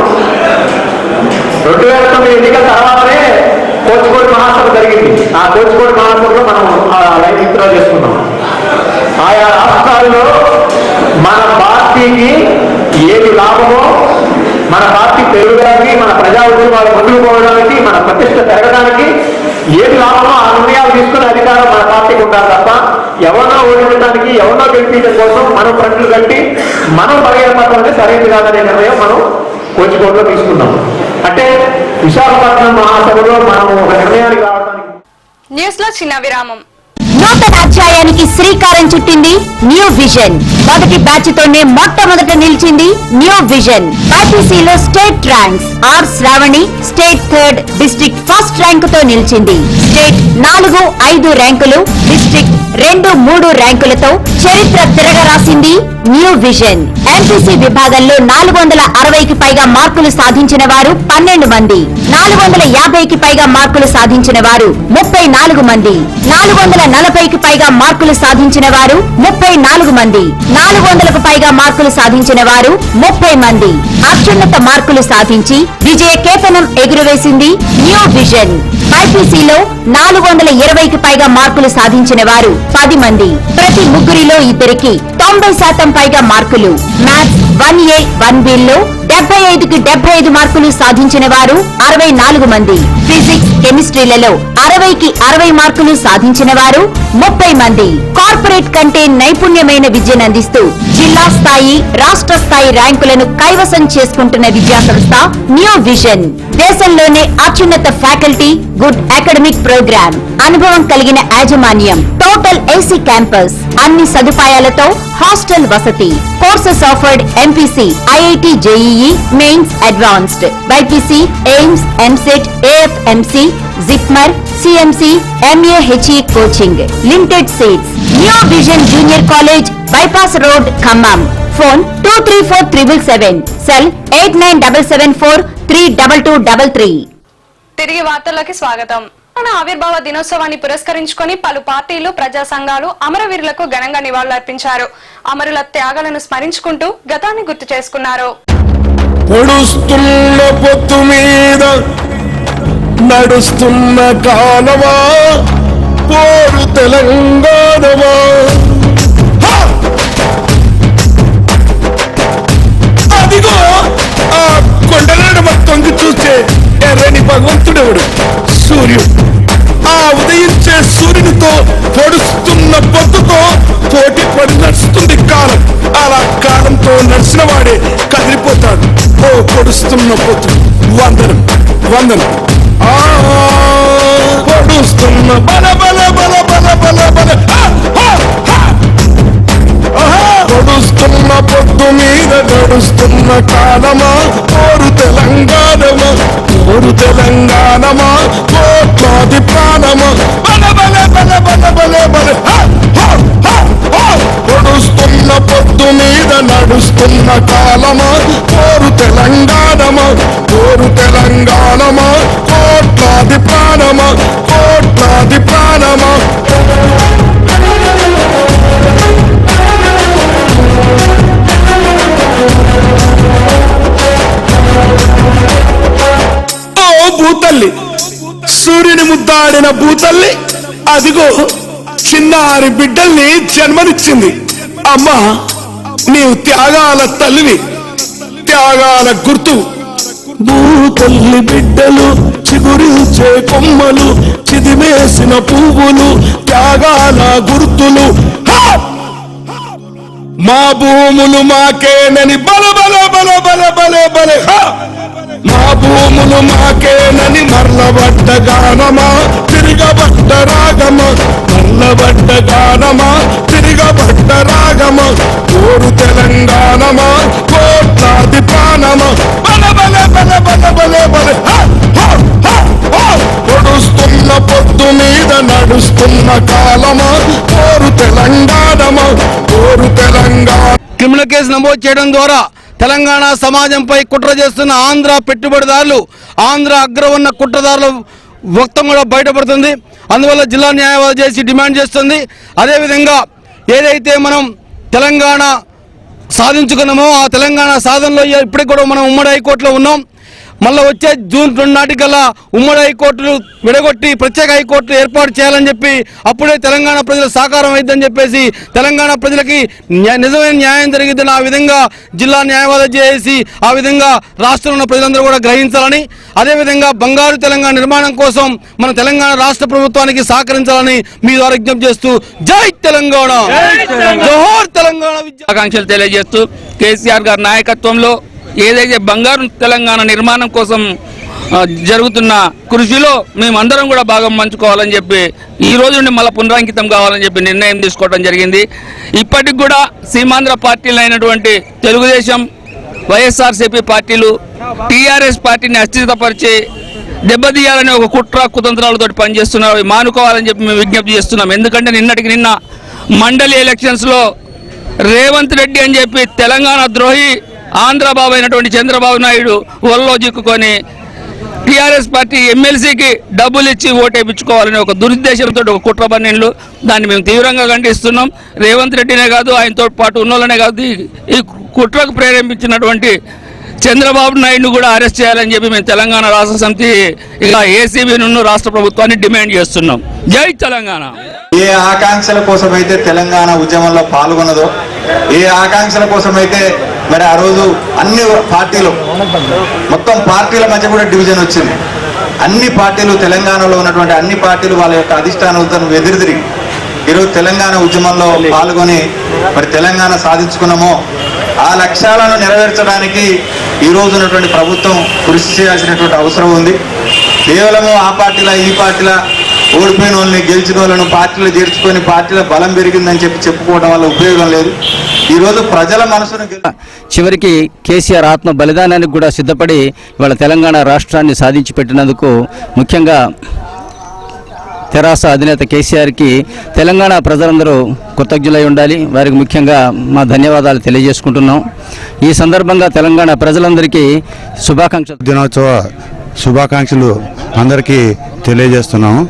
Speaker 12: 2009 ఎన్నికల తర్వాతనే కోచికోడి మహాసభ జరిగింది. ఆ కోచికోడి మహాసభలో మనం ఆ లైన్ విత్డ్రా చేసుకున్నాం. ఆయా రాష్ట్రాల్లో మన పార్టీకి ఏది లాభమో, మన పార్టీ పెరగడానికి, మన ప్రజా ఉద్యమాలు ముందుకు పోవడానికి, మన ప్రతిష్ట పెరగడానికి ఏది లాభమో ఆ నిర్ణయాలు తీసుకునే అధికారం మన పార్టీకి ఉండాలి తప్ప ఎవరినో ఓడించడానికి, ఎవరినో గెలిపించడం కోసం మనం ఫ్రంట్లు కట్టి మనం బలహీనపడడం అంటే సరైనది కాదనే నిర్ణయం మనం కోచికోటలో తీసుకున్నాం. అంటే విశాఖపట్నం మహాసభలో మనం ఒక నిర్ణయానికి రావడానికి.
Speaker 2: న్యూస్ లో చిన్న విరామం.
Speaker 1: నూతన అధ్యాయానికి శ్రీకారం చుట్టింది న్యూ విజన్. మొదటి బ్యాచ్ తోనే మొట్టమొదట నిలిచింది న్యూ విజన్. బైపీసీలో state ranks R Sravani state 3rd, district 1st rank తో నిలిచింది. స్టేట్ 4, 5 ర్యాంకులు, డిస్ట్రిక్ట్ 2, 3 ర్యాంకులతో చరిత్ర తిరగరాసింది న్యూ విజన్. ఎంపీసీ విభాగంలో 460కి పైగా మార్కులు సాధించిన వారు 12 మంది, 450కి పైగా మార్కులు సాధించిన వారు 34 మంది, 440కి పైగా మార్కులు సాధించిన వారు 34 మంది, 400కు పైగా మార్కులు సాధించిన వారు 30 మంది. అత్యున్నత మార్కులు సాధించి విజయ కేతనం ఎగురవేసింది న్యూ విజన్. బైపీసీలో 420కి పైగా మార్కులు సాధించిన వారు 10 మంది. ప్రతి ముగ్గురిలో ఇద్దరికి 90% పైగా మార్కులు. మ్యాథ్స్ 1A 1Bలో 75కి 75 మార్కులు సాధించిన వారు 64 మంది. ఫిజిక్స్, కెమిస్ట్రీలలో 60కి 60 మార్కులు సాధించిన వారు 30 మంది. కార్పొరేట్ కంటే నైపుణ్యమైన విద్యను అందిస్తూ జిల్లా స్థాయి, రాష్ట్ర స్థాయి ర్యాంకులను కైవసం చేసుకుంటున్న విద్యా సంస్థ న్యూ విజన్. దేశంలోనే అత్యున్నత ఫ్యాకల్టీ, గుడ్ అకాడమిక్ ప్రోగ్రామ్, అనుభవం కలిగిన యాజమాన్యం, టోటల్ ఏసీ క్యాంపస్, అన్ని సదుపాయాలతో హాస్టల్ వసతి. Courses offered MPC, IIT JEE, mains advanced, BPC, AIIMS, EAMCET, AFMC, JIPMER, CMC, MAHE coaching. Limited seats. New vision junior college, bypass road, Khammam. Phone 23477, cell 8977432233.
Speaker 2: తిరిగి వార్తల్లోకి స్వాగతం. ఆవిర్భావ దినోత్సవాన్ని పురస్కరించుకొని పలు పార్టీలు, ప్రజా సంఘాలు అమరవీరులకు ఘనంగా నివాళులర్పించారు. అమరుల త్యాగాలను స్మరించుకుంటూ గతాన్ని గుర్తు చేసుకున్నారు.
Speaker 6: పొడుస్తున్న పొత్తు మీద నడుస్తున్న కాలమా, పోరు తెలంగాణమా, అదిగో ఆ కొండలను తొంగి చూస్తే ఎర్రని భగవంతుడెవడు? సూర్యుడు. ఆ ఉదయించే సూర్యునితో పొడుస్తున్న పొత్తుతో పోటీ పడి నడుస్తుంది కాలం, అలా కాలంతో నడిచిన వాడే కదిలిపోతాడు. ఓ పొడుస్తున్న పొత్తు వందనం వందనం. పొడుస్తున్న బల బల బల బల బల బల పొడుస్తున్న పొద్దు మీద నడుస్తున్న కాలమా, కోరు తెలంగాణమా, కోరు తెలంగాణమా, కోట్లాది ప్రాణమా, బల బల బల బల బల బల. పొడుస్తున్న పొద్దు మీద నడుస్తున్న కాలమా, కోరు తెలంగాణమా, కోరు తెలంగాణమా, కోట్లాది ప్రాణమా, కోట్లాది ప్రాణమా. భూతల్లి, సూర్యుని ముద్దాడిన భూతల్లి అదిగో చిన్నారి బిడ్డల్ని జన్మనిచ్చింది. అమ్మా, నీవు త్యాగాల తల్లివి, త్యాగాల గుర్తు. భూతల్లి బిడ్డలు చిగురించే కొమ్మలు, చిదిమేసిన పువ్వులు, త్యాగాల గుర్తులు. మా భూములు మాకేనని బల బల బల బల బల బల. మా భూములు మాకేనని మర్లబడ్డ గానమా, తిరగబడ్డ రాగమా, మర్లబడ్డ గానమా, తిరగబడ్డ రాగమా, కోరు తెలంగాణమా, కోట్లాది ప్రాణమా, బల బల బల బల బల బల. పొడుస్తున్న పొద్దు మీద నడుస్తున్న కాలమా, కోరు తెలంగాణమా, కోరు తెలంగాణ.
Speaker 11: క్రిమినల్ కేసు నమోదు చేయడం ద్వారా తెలంగాణ సమాజంపై కుట్ర చేస్తున్న ఆంధ్ర పెట్టుబడిదారులు, ఆంధ్ర అగ్రవర్ణ కుట్రదారుల మొత్తం కూడా బయటపడుతుంది. అందువల్ల జిల్లా న్యాయవాది చేసి డిమాండ్ చేస్తుంది. అదేవిధంగా ఏదైతే మనం తెలంగాణ సాధించుకున్నామో ఆ తెలంగాణ సాధనలో ఇప్పటికి కూడా మనం ఉమ్మడి హైకోర్టులో ఉన్నాం. మళ్ళీ వచ్చే జూన్ 2 నాటికల్లా ఉమ్మడి హైకోర్టులు విడగొట్టి ప్రత్యేక హైకోర్టు ఏర్పాటు చేయాలని చెప్పి అప్పుడే తెలంగాణ ప్రజల సాకారం అయిద్దని చెప్పేసి తెలంగాణ ప్రజలకి నిజమైన న్యాయం జరిగిద్దని ఆ విధంగా జిల్లా న్యాయవాది చేసి ఆ విధంగా రాష్ట్రంలో ఉన్న ప్రజలందరూ కూడా గ్రహించాలని, అదేవిధంగా బంగారు తెలంగాణ నిర్మాణం కోసం మన తెలంగాణ రాష్ట్ర ప్రభుత్వానికి సహకరించాలని మీ ద్వారా విజ్ఞప్తి చేస్తూ జై తెలంగాణ, జోహార్ తెలంగాణ.
Speaker 13: ఆకాంక్షలు తెలియజేస్తూ కేసీఆర్ గారి నాయకత్వంలో ఏదైతే బంగారు తెలంగాణ నిర్మాణం కోసం జరుగుతున్న కృషిలో మేమందరం కూడా భాగం పంచుకోవాలని చెప్పి ఈ రోజు నుండి మళ్ళీ పునరాంకితం కావాలని చెప్పి నిర్ణయం తీసుకోవడం జరిగింది. ఇప్పటికి కూడా సీమాంధ్ర పార్టీలు అయినటువంటి తెలుగుదేశం, వైఎస్ఆర్సీపీ పార్టీలు టీఆర్ఎస్ పార్టీని అస్థిరపరిచి దెబ్బతీయాలని ఒక కుట్ర కుతంత్రాలతో పనిచేస్తున్నారు. మానుకోవాలని చెప్పి మేము విజ్ఞప్తి చేస్తున్నాం. ఎందుకంటే నిన్నటికి నిన్న మండలి ఎలక్షన్స్లో రేవంత్ రెడ్డి అని చెప్పి తెలంగాణ ద్రోహి ఆంధ్రబాబు అయినటువంటి చంద్రబాబు నాయుడు ఒళ్ళో చిక్కుకొని టీఆర్ఎస్ పార్టీ ఎమ్మెల్సీకి డబ్బులు ఇచ్చి ఓటేపించుకోవాలని ఒక దురుద్దేశంతో ఒక కుట్ర పన్నెండ్లు, దాన్ని మేము తీవ్రంగా ఖండిస్తున్నాం. రేవంత్ రెడ్డినే కాదు, ఆయనతో పాటు ఉన్నోళ్ళనే కాదు, ఈ కుట్రకు ప్రేరేపించినటువంటి చంద్రబాబు నాయుడును కూడా అరెస్ట్ చేయాలని చెప్పి మేము తెలంగాణ రాష్ట్ర సమితి ఇలా ఏసీబీను రాష్ట్ర ప్రభుత్వాన్ని డిమాండ్ చేస్తున్నాం. జై తెలంగాణ.
Speaker 9: ఏ ఆకాంక్షల కోసమైతే తెలంగాణ ఉద్యమంలో పాల్గొన్నదో, ఏ ఆకాంక్షల కోసమైతే మరి ఆ రోజు అన్ని పార్టీలు మొత్తం పార్టీల మధ్య కూడా డివిజన్ వచ్చింది. అన్ని పార్టీలు తెలంగాణలో ఉన్నటువంటి అన్ని పార్టీలు వాళ్ళ యొక్క అధిష్టానాలతో ఎదురుదిరిగి ఈరోజు తెలంగాణ ఉద్యమంలో పాల్గొని మరి తెలంగాణ సాధించుకున్నామో ఆ లక్ష్యాలను నెరవేర్చడానికి ఈ రోజు ఉన్నటువంటి ప్రభుత్వం కృషి చేయాల్సినటువంటి అవసరం ఉంది. కేవలము ఆ పార్టీల ఈ పార్టీల ఓడిపోయిన వాళ్ళని గెలిచిన వాళ్ళను పార్టీలు చేర్చుకొని పార్టీల బలం పెరిగిందని చెప్పి చెప్పుకోవడం వల్ల ఉపయోగం లేదు. ఈరోజు ప్రజల మనసును
Speaker 14: చివరికి కేసీఆర్ ఆత్మ బలిదానానికి కూడా సిద్ధపడి ఇవాళ తెలంగాణ రాష్ట్రాన్ని సాధించి పెట్టినందుకు ముఖ్యంగా తెరాస అధినేత కేసీఆర్కి తెలంగాణ ప్రజలందరూ కృతజ్ఞులై ఉండాలి. వారికి ముఖ్యంగా మా ధన్యవాదాలు తెలియజేసుకుంటున్నాం. ఈ సందర్భంగా తెలంగాణ ప్రజలందరికీ
Speaker 15: దినోత్సవ శుభాకాంక్షలు అందరికీ తెలియజేస్తున్నాము.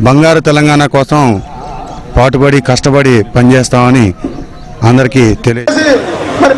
Speaker 15: బంగారు తెలంగాణ కోసం పాటుపడి కష్టపడి పనిచేస్తామని అందరికీ
Speaker 12: మరి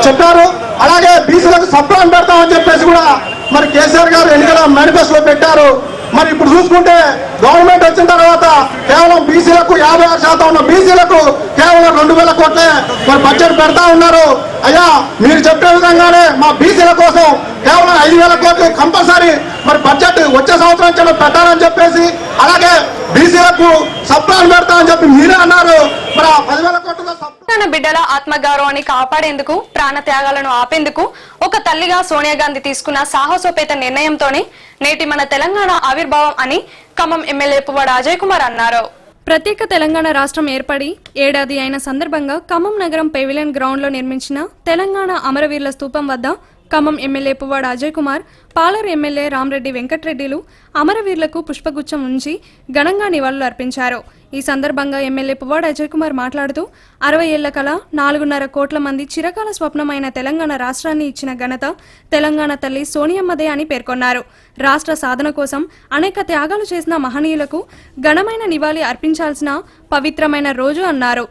Speaker 12: చెప్పారు. అలాగే బీసీలకు సప్లాన్ పెడతామని చెప్పేసి కూడా మరి కేసీఆర్ గారు ఎన్నికల మేనిఫెస్టోలో పెట్టారు. మరి ఇప్పుడు చూసుకుంటే గవర్నమెంట్ వచ్చిన తర్వాత కేవలం బీసీలకు 56% ఉన్న బీసీలకు కేవలం 2000 కోట్లే మరి బడ్జెట్ పెడతా ఉన్నారు. అయ్యా, మీరు చెప్పే విధంగానే మా బీసీల కోసం కేవలం 5000 కోట్లు కంపల్సరీ
Speaker 6: మరి బడ్జెట్ వచ్చే సంవత్సరం చాలా పెట్టాలని చెప్పేసి, అలాగే బీసీలకు సప్లాన్ పెడతామని చెప్పి మీరే అన్నారు. మరి ఆ 10,000 కోట్ల
Speaker 2: తన బిడ్డల ఆత్మగౌరవాన్ని కాపాడేందుకు, ప్రాణ త్యాగాలను ఆపేందుకు ఒక తల్లిగా సోనియా గాంధీ తీసుకున్న సాహసోపేత నిర్ణయంతోనే నేటి మన తెలంగాణ ఆవిర్భావం అని ఖమ్మం ఎమ్మెల్యే పువ్వాడ అజయ్ కుమార్ అన్నారు. ప్రత్యేక తెలంగాణ రాష్ట్రం ఏర్పడి ఏడాది అయిన సందర్భంగా ఖమ్మం నగరం పెవిలియన్ గ్రౌండ్ లో నిర్మించిన తెలంగాణ అమరవీరుల స్తూపం వద్ద ఖమ్మం ఎమ్మెల్యే పువ్వాడ అజయ్ కుమార్, పాలర్ ఎమ్మెల్యే రామరెడ్డి వెంకటరెడ్డిలు అమరవీరులకు పుష్పగుచ్చం ఉంచి ఘనంగా నివాళులు అర్పించారు. ఈ సందర్భంగా ఎమ్మెల్యే పువ్వాడ అజయ్ కుమార్ మాట్లాడుతూ 60 ఏళ్ల కల 4.5 కోట్ల మంది చిరకాల స్వప్నమైన తెలంగాణ రాష్ట్రాన్ని ఇచ్చిన ఘనత తెలంగాణ తల్లి సోనియమ్మదే అని పేర్కొన్నారు. రాష్ట్ర సాధన కోసం అనేక త్యాగాలు చేసిన మహనీయులకు ఘనమైన నివాళి అర్పించాల్సిన పవిత్రమైన రోజు అన్నారు.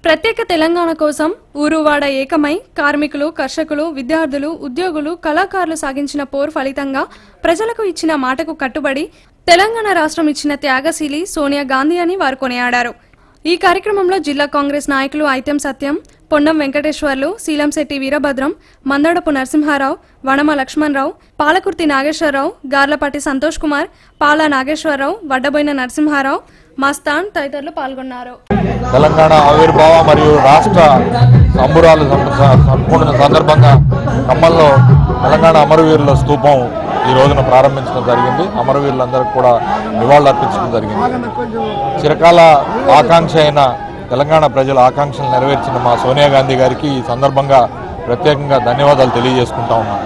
Speaker 2: ప్రత్యేక తెలంగాణ కోసం ఊరువాడ ఏకమై కార్మికులు, కర్షకులు, విద్యార్థులు, ఉద్యోగులు, కళాకారులు సాగించిన పోరు ఫలితంగా ప్రజలకు ఇచ్చిన మాటకు కట్టుబడి తెలంగాణ రాష్ట్రం ఇచ్చిన త్యాగశీలి సోనియా గాంధీ అని వారు కొనియాడారు. ఈ కార్యక్రమంలో జిల్లా కాంగ్రెస్ నాయకులు ఐతం సత్యం, పొన్నం వెంకటేశ్వర్లు, శీలంశెట్టి వీరభద్రం, మందడపు నరసింహారావు, వనమ లక్ష్మణరావు, పాలకుర్తి నాగేశ్వరరావు, గార్లపాటి సంతోష్ కుమార్, పాల నాగేశ్వరరావు, వడ్డబోయిన నరసింహారావు, మస్తాన్ తదితరులు పాల్గొన్నారు.
Speaker 10: తెలంగాణ ఆవిర్భావ మరియు రాష్ట్ర సంబురాలు సంపూర్ణ సందర్భంగా ఖమ్మంలో తెలంగాణ అమరవీరుల స్తూపం ఈ రోజున ప్రారంభించడం జరిగింది. అమరవీరులందరికీ కూడా నివాళులు అర్పించడం జరిగింది. చిరకాల ఆకాంక్ష అయిన తెలంగాణ ప్రజల ఆకాంక్షలు నెరవేర్చిన మా సోనియా గాంధీ గారికి ఈ సందర్భంగా ప్రత్యేకంగా ధన్యవాదాలు తెలియజేసుకుంటా ఉన్నాం.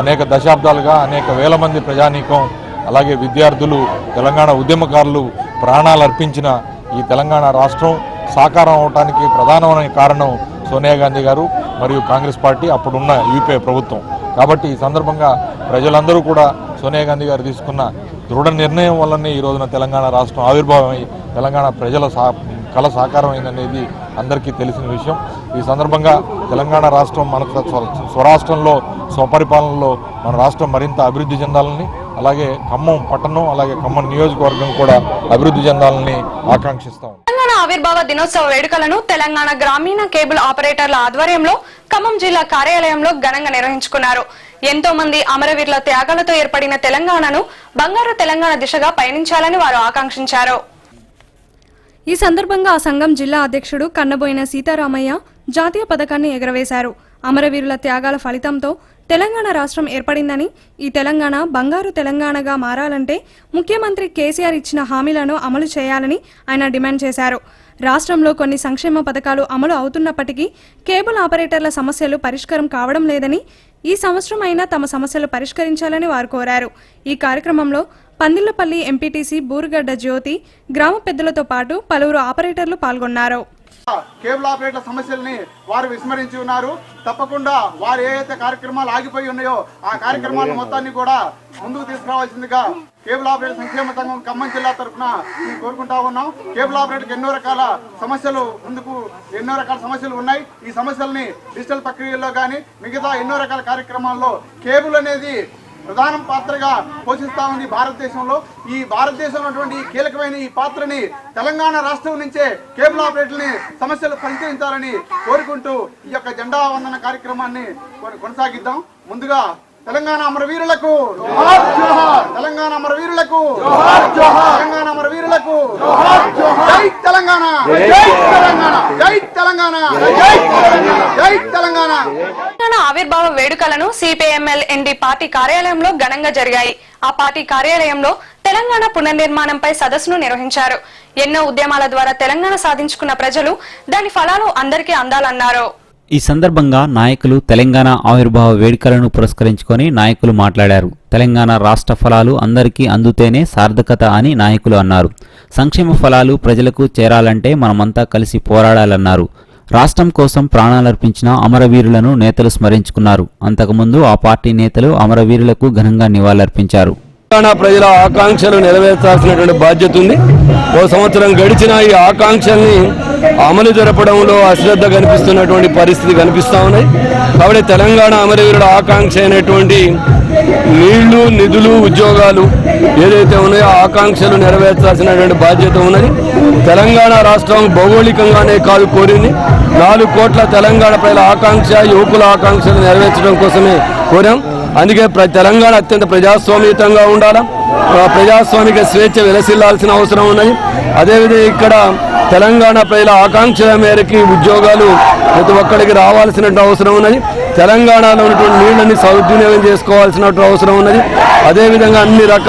Speaker 10: అనేక దశాబ్దాలుగా అనేక వేల మంది ప్రజానీకం, అలాగే విద్యార్థులు, తెలంగాణ ఉద్యమకారులు ప్రాణాలు అర్పించిన ఈ తెలంగాణ రాష్ట్రం సాకారం అవడానికి ప్రధానమైన కారణం సోనియా గాంధీ గారు మరియు కాంగ్రెస్ పార్టీ, అప్పుడున్న యూపీఏ ప్రభుత్వం. కాబట్టి ఈ సందర్భంగా ప్రజలందరూ కూడా సోనియా గాంధీ గారు తీసుకున్న దృఢ నిర్ణయం వల్లనే ఈ రోజున తెలంగాణ రాష్ట్రం ఆవిర్భావమై తెలంగాణ ప్రజల కళ సాకారమైందనేది అందరికీ తెలిసిన విషయం. ఈ సందర్భంగా తెలంగాణ రాష్ట్రం మన స్వరాష్ట్రంలో, స్వపరిపాలనలో మన రాష్ట్రం మరింత అభివృద్ధి చెందాలని, అలాగే ఖమ్మం పట్టణం, అలాగే ఖమ్మం నియోజకవర్గం కూడా అభివృద్ధి చెందాలని ఆకాంక్షిస్తాం.
Speaker 2: తెలంగాణ ఆవిర్భావ దినోత్సవ వేడుకలను తెలంగాణ గ్రామీణ కేబుల్ ఆపరేటర్ల ఆధ్వర్యంలో ఖమ్మం జిల్లా కార్యాలయంలో ఘనంగా నిర్వహించుకున్నారు. ఎంతో మంది అమరవీరుల త్యాగాలతో ఏర్పడిన తెలంగాణను బంగారు తెలంగాణ దిశగా పయనించాలని వారు ఆకాంక్షించారు. ఈ సందర్భంగా ఆ సంఘం జిల్లా అధ్యక్షుడు కన్నబోయిన సీతారామయ్య జాతీయ పతాకాన్ని ఎగరవేశారు. అమరవీరుల త్యాగాల ఫలితంతో తెలంగాణ రాష్ట్రం ఏర్పడిందని, ఈ తెలంగాణ బంగారు తెలంగాణగా మారాలంటే ముఖ్యమంత్రి కేసీఆర్ ఇచ్చిన హామీలను అమలు చేయాలని ఆయన డిమాండ్ చేశారు. రాష్ట్రంలో కొన్ని సంక్షేమ పథకాలు అమలు అవుతున్నప్పటికీ కేబుల్ ఆపరేటర్ల సమస్యలు పరిష్కారం కావడం లేదని, ఈ సంవత్సరం అయినా తమ సమస్యలు పరిష్కరించాలని వారు కోరారు. ఈ కార్యక్రమంలో పందిళ్లపల్లి ఎంపీటీసీ బూరుగడ్డ జ్యోతి, గ్రామ పెద్దలతో పాటు పలువురు ఆపరేటర్లు పాల్గొన్నారు.
Speaker 6: కేబుల్ ఆపరేటర్ల సమస్యల్ని వారు విస్మరించి ఉన్నారు. తప్పకుండా వారు ఏదైతే కార్యక్రమాలు ఆగిపోయి ఉన్నాయో ఆ కార్యక్రమాలను మొత్తాన్ని కూడా ముందుకు తీసుకురావాల్సిందిగా కేబుల్ ఆపరేటర్ సంక్షేమ సంఘం ఖమ్మం జిల్లా తరఫున మేము కోరుకుంటా ఉన్నాం. కేబుల్ ఆపరేటర్కి ఎన్నో రకాల సమస్యలు ఉన్నాయి. ఈ సమస్యల్ని డిజిటల్ ప్రక్రియలో కానీ మిగతా ఎన్నో రకాల కార్యక్రమాల్లో కేబుల్ అనేది ప్రధాన పాత్రగా పోషిస్తా ఉంది భారతదేశంలో. ఈ భారతదేశంలో ఉన్నటువంటి కీలకమైన ఈ పాత్రని తెలంగాణ రాష్ట్రం నుంచే కేబుల్ ఆపరేటర్ని సమస్యలు పరిష్కరించాలని కోరుకుంటూ ఈ యొక్క జెండా వందన కార్యక్రమాన్ని కొనసాగిద్దాం. ముందుగా తెలంగాణ అమరవీరులకు, తెలంగాణ అమరవీరులకు, తెలంగాణ అమరవీరులకు జై తెలంగాణ, జై తెలంగాణ, జై తెలంగాణ, జై తెలంగాణ.
Speaker 2: తెలంగాణ ఆవిర్భావ వేడుకలను సిపిఎంఎల్ ఎన్డీ పార్టీ కార్యాలయంలో ఘనంగా జరిగాయి. ఆ పార్టీ కార్యాలయంలో తెలంగాణ పునర్నిర్మాణంపై సదస్సును నిర్వహించారు. ఎన్నో ఉద్యమాల ద్వారా తెలంగాణ సాధించుకున్న ప్రజలు దాని ఫలాలు అందరికీ అందాలన్నారు.
Speaker 4: ఈ సందర్భంగా నాయకులు తెలంగాణ ఆవిర్భావ వేడుకలను పురస్కరించుకొని నాయకులు మాట్లాడారు. తెలంగాణ రాష్ట్ర ఫలాలు అందరికీ అందుతేనే సార్థకత అని నాయకులు అన్నారు. సంక్షేమ ఫలాలు ప్రజలకు చేరాలంటే మనమంతా కలిసి పోరాడాలన్నారు. రాష్ట్రం కోసం ప్రాణాలర్పించిన అమరవీరులను నేతలు స్మరించుకున్నారు. అంతకుముందు ఆ పార్టీ నేతలు అమరవీరులకు ఘనంగా నివాళులర్పించారు.
Speaker 13: తెలంగాణ ప్రజల ఆకాంక్షలు నెరవేర్చాల్సినటువంటి బాధ్యత ఉంది. ఓ సంవత్సరం గడిచిన ఈ ఆకాంక్షల్ని అమలు జరపడంలో అశ్రద్ధ కనిపిస్తున్నటువంటి పరిస్థితి కనిపిస్తూ ఉన్నాయి. కాబట్టి తెలంగాణ అమరవీరుల ఆకాంక్ష అయినటువంటి నీళ్లు, నిధులు, ఉద్యోగాలు ఏదైతే ఉన్నాయో ఆకాంక్షలు నెరవేర్చాల్సినటువంటి బాధ్యత ఉన్నది. తెలంగాణ రాష్ట్రం భౌగోళికంగానే కాదు కోరింది, 4 కోట్ల తెలంగాణ ప్రజల ఆకాంక్ష, యువకుల ఆకాంక్షలు నెరవేర్చడం కోసమే కోరాం. అందుకే తెలంగాణ అత్యంత ప్రజాస్వామ్యయుతంగా ఉండాలా, ప్రజాస్వామిక స్వేచ్ఛ వెలసిల్లాల్సిన అవసరం ఉన్నది. అదేవిధంగా ఇక్కడ తెలంగాణ ప్రజల ఆకాంక్షల మేరకి ఉద్యోగాలు ప్రతి ఒక్కరికి రావాల్సిన అవసరం ఉన్నది. తెలంగాణలో ఉన్నటువంటి నీళ్ళని సద్వినియోగం చేసుకోవాల్సిన అవసరం ఉన్నది. అదేవిధంగా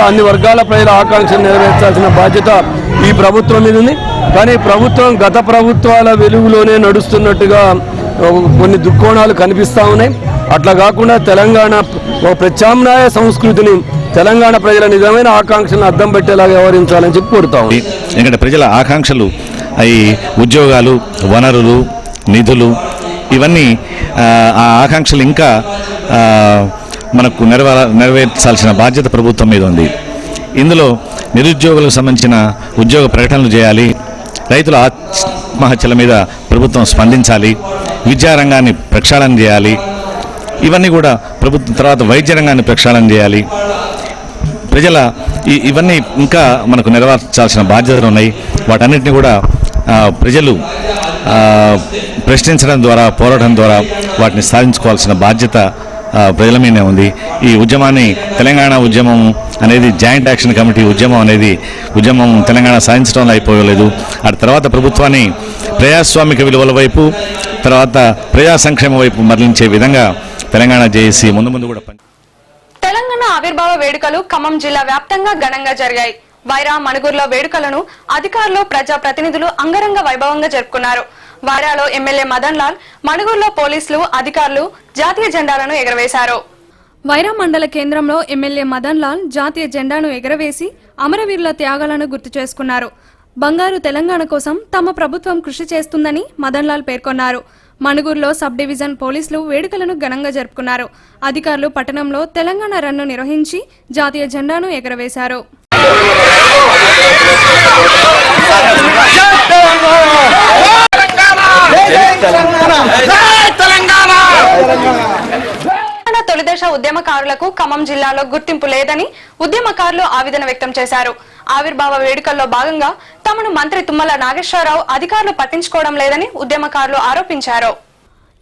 Speaker 13: అన్ని వర్గాల ప్రజల ఆకాంక్షలు నెరవేర్చాల్సిన బాధ్యత ఈ ప్రభుత్వం మీద ఉంది. కానీ ప్రభుత్వం గత ప్రభుత్వాల వెలుగులోనే నడుస్తున్నట్టుగా కొన్ని దుర్కోణాలు కనిపిస్తూ ఉన్నాయి. అట్లా కాకుండా తెలంగాణ ఒక ప్రత్యామ్నాయ సంస్కృతిని తెలంగాణ ప్రజల నిజమైన ఆకాంక్షలను అద్దం పెట్టేలాగా వ్యవహరించాలని చెప్పి కోరుతాం.
Speaker 16: ఎందుకంటే ప్రజల ఆకాంక్షలు అవి ఉద్యోగాలు, వనరులు, నిధులు ఇవన్నీ ఆ ఆకాంక్షలు ఇంకా మనకు నెరవేర్చాల్సిన బాధ్యత ప్రభుత్వం మీద ఉంది. ఇందులో నిరుద్యోగులకు సంబంధించిన ఉద్యోగ ప్రకటనలు చేయాలి, రైతుల ఆత్మహత్యల మీద ప్రభుత్వం స్పందించాలి, విద్యారంగాన్ని ప్రక్షాళన చేయాలి. ఇవన్నీ కూడా ప్రభుత్వం తర్వాత వైద్య రంగాన్ని ప్రక్షాళన చేయాలి. ప్రజల ఇవన్నీ ఇంకా మనకు నెరవేర్చాల్సిన బాధ్యతలు ఉన్నాయి. వాటన్నిటిని కూడా ప్రజలు ప్రశ్నించడం ద్వారా, పోరాటం ద్వారా వాటిని సాధించుకోవాల్సిన బాధ్యత ప్రజల మీదనే ఉంది. ఈ ఉద్యమాన్ని తెలంగాణ ఉద్యమం అనేది జాయింట్ యాక్షన్ కమిటీ ఉద్యమం తెలంగాణ సాధించడంలో అయిపోలేదు. ఆ తర్వాత ప్రభుత్వాన్ని ప్రజాస్వామిక విలువల వైపు, తర్వాత ప్రజా సంక్షేమ వైపు మరలించే విధంగా తెలంగాణ జేఏసీ ముందు కూడా
Speaker 2: తెలంగాణ ఆవిర్భావ వేడుకలు ఖమ్మం జిల్లా వ్యాప్తంగా ఘనంగా జరిగాయి. వైరా, మణుగూరులో వేడుకలను అధికారులు, ప్రజా ప్రతినిధులు అంగరంగ వైభవంగా జరుపుకున్నారు. వైరాలో ఎమ్మెల్యే మదన్ లాల్, మణుగూరులో పోలీసులు, అధికారులు జాతీయ జెండాలను ఎగరవేశారు. వైరా మండల కేంద్రంలో ఎమ్మెల్యే మదన్ లాల్ జాతీయ జెండాను ఎగరవేసి అమరవీరుల త్యాగాలను గుర్తు చేసుకున్నారు. బంగారు తెలంగాణ కోసం తమ ప్రభుత్వం కృషి చేస్తుందని మదన్ లాల్ పేర్కొన్నారు. మణుగూరులో సబ్ డివిజన్ పోలీసులు వేడుకలను ఘనంగా జరుపుకున్నారు. అధికారులు పట్టణంలో తెలంగాణ రన్ను నిర్వహించి జాతీయ జెండాను ఎగరవేశారు. తొలిదశ ఉద్యమకారులకు ఖమ్మం జిల్లాలో గుర్తింపు లేదని ఉద్యమకారులు ఆవేదన వ్యక్తం చేశారు. ఆవిర్భావ వేడుకల్లో భాగంగా తమను మంత్రి తుమ్మల నాగేశ్వరరావు అధికారులు పట్టించుకోవడం లేదని ఉద్యమకారులు ఆరోపించారు.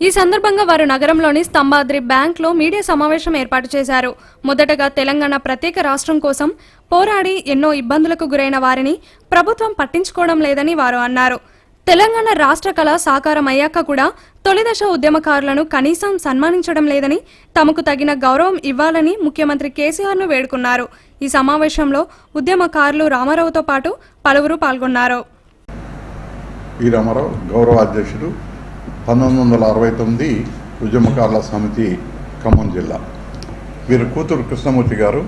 Speaker 2: ఈ సందర్భంగా వారు నగరంలోని స్తంభాద్రి బ్యాంక్ లో మీడియా సమావేశం ఏర్పాటు చేశారు. మొదటగా తెలంగాణ ప్రత్యేక రాష్ట్రం కోసం పోరాడి ఎన్నో ఇబ్బందులకు గురైన వారిని ప్రభుత్వం పట్టించుకోవడం లేదని వారు అన్నారు. తెలంగాణ రాష్ట్ర కళ సాకారం అయ్యాక కూడా తొలిదశ ఉద్యమకారులను కనీసం సన్మానించడం లేదని, తమకు తగిన గౌరవం ఇవ్వాలని ముఖ్యమంత్రి కేసీఆర్ ను వేడుకున్నారు. ఈ సమావేశంలో ఉద్యమకారులు రామారావుతో పాటు పలువురు పాల్గొన్నారు.
Speaker 17: ఈ రామారావు గౌరవ అధ్యక్షుడు 1969 ఉద్యమకారుల సమితి ఖమ్మం జిల్లా. వీరు కూతురు కృష్ణమూర్తి గారు,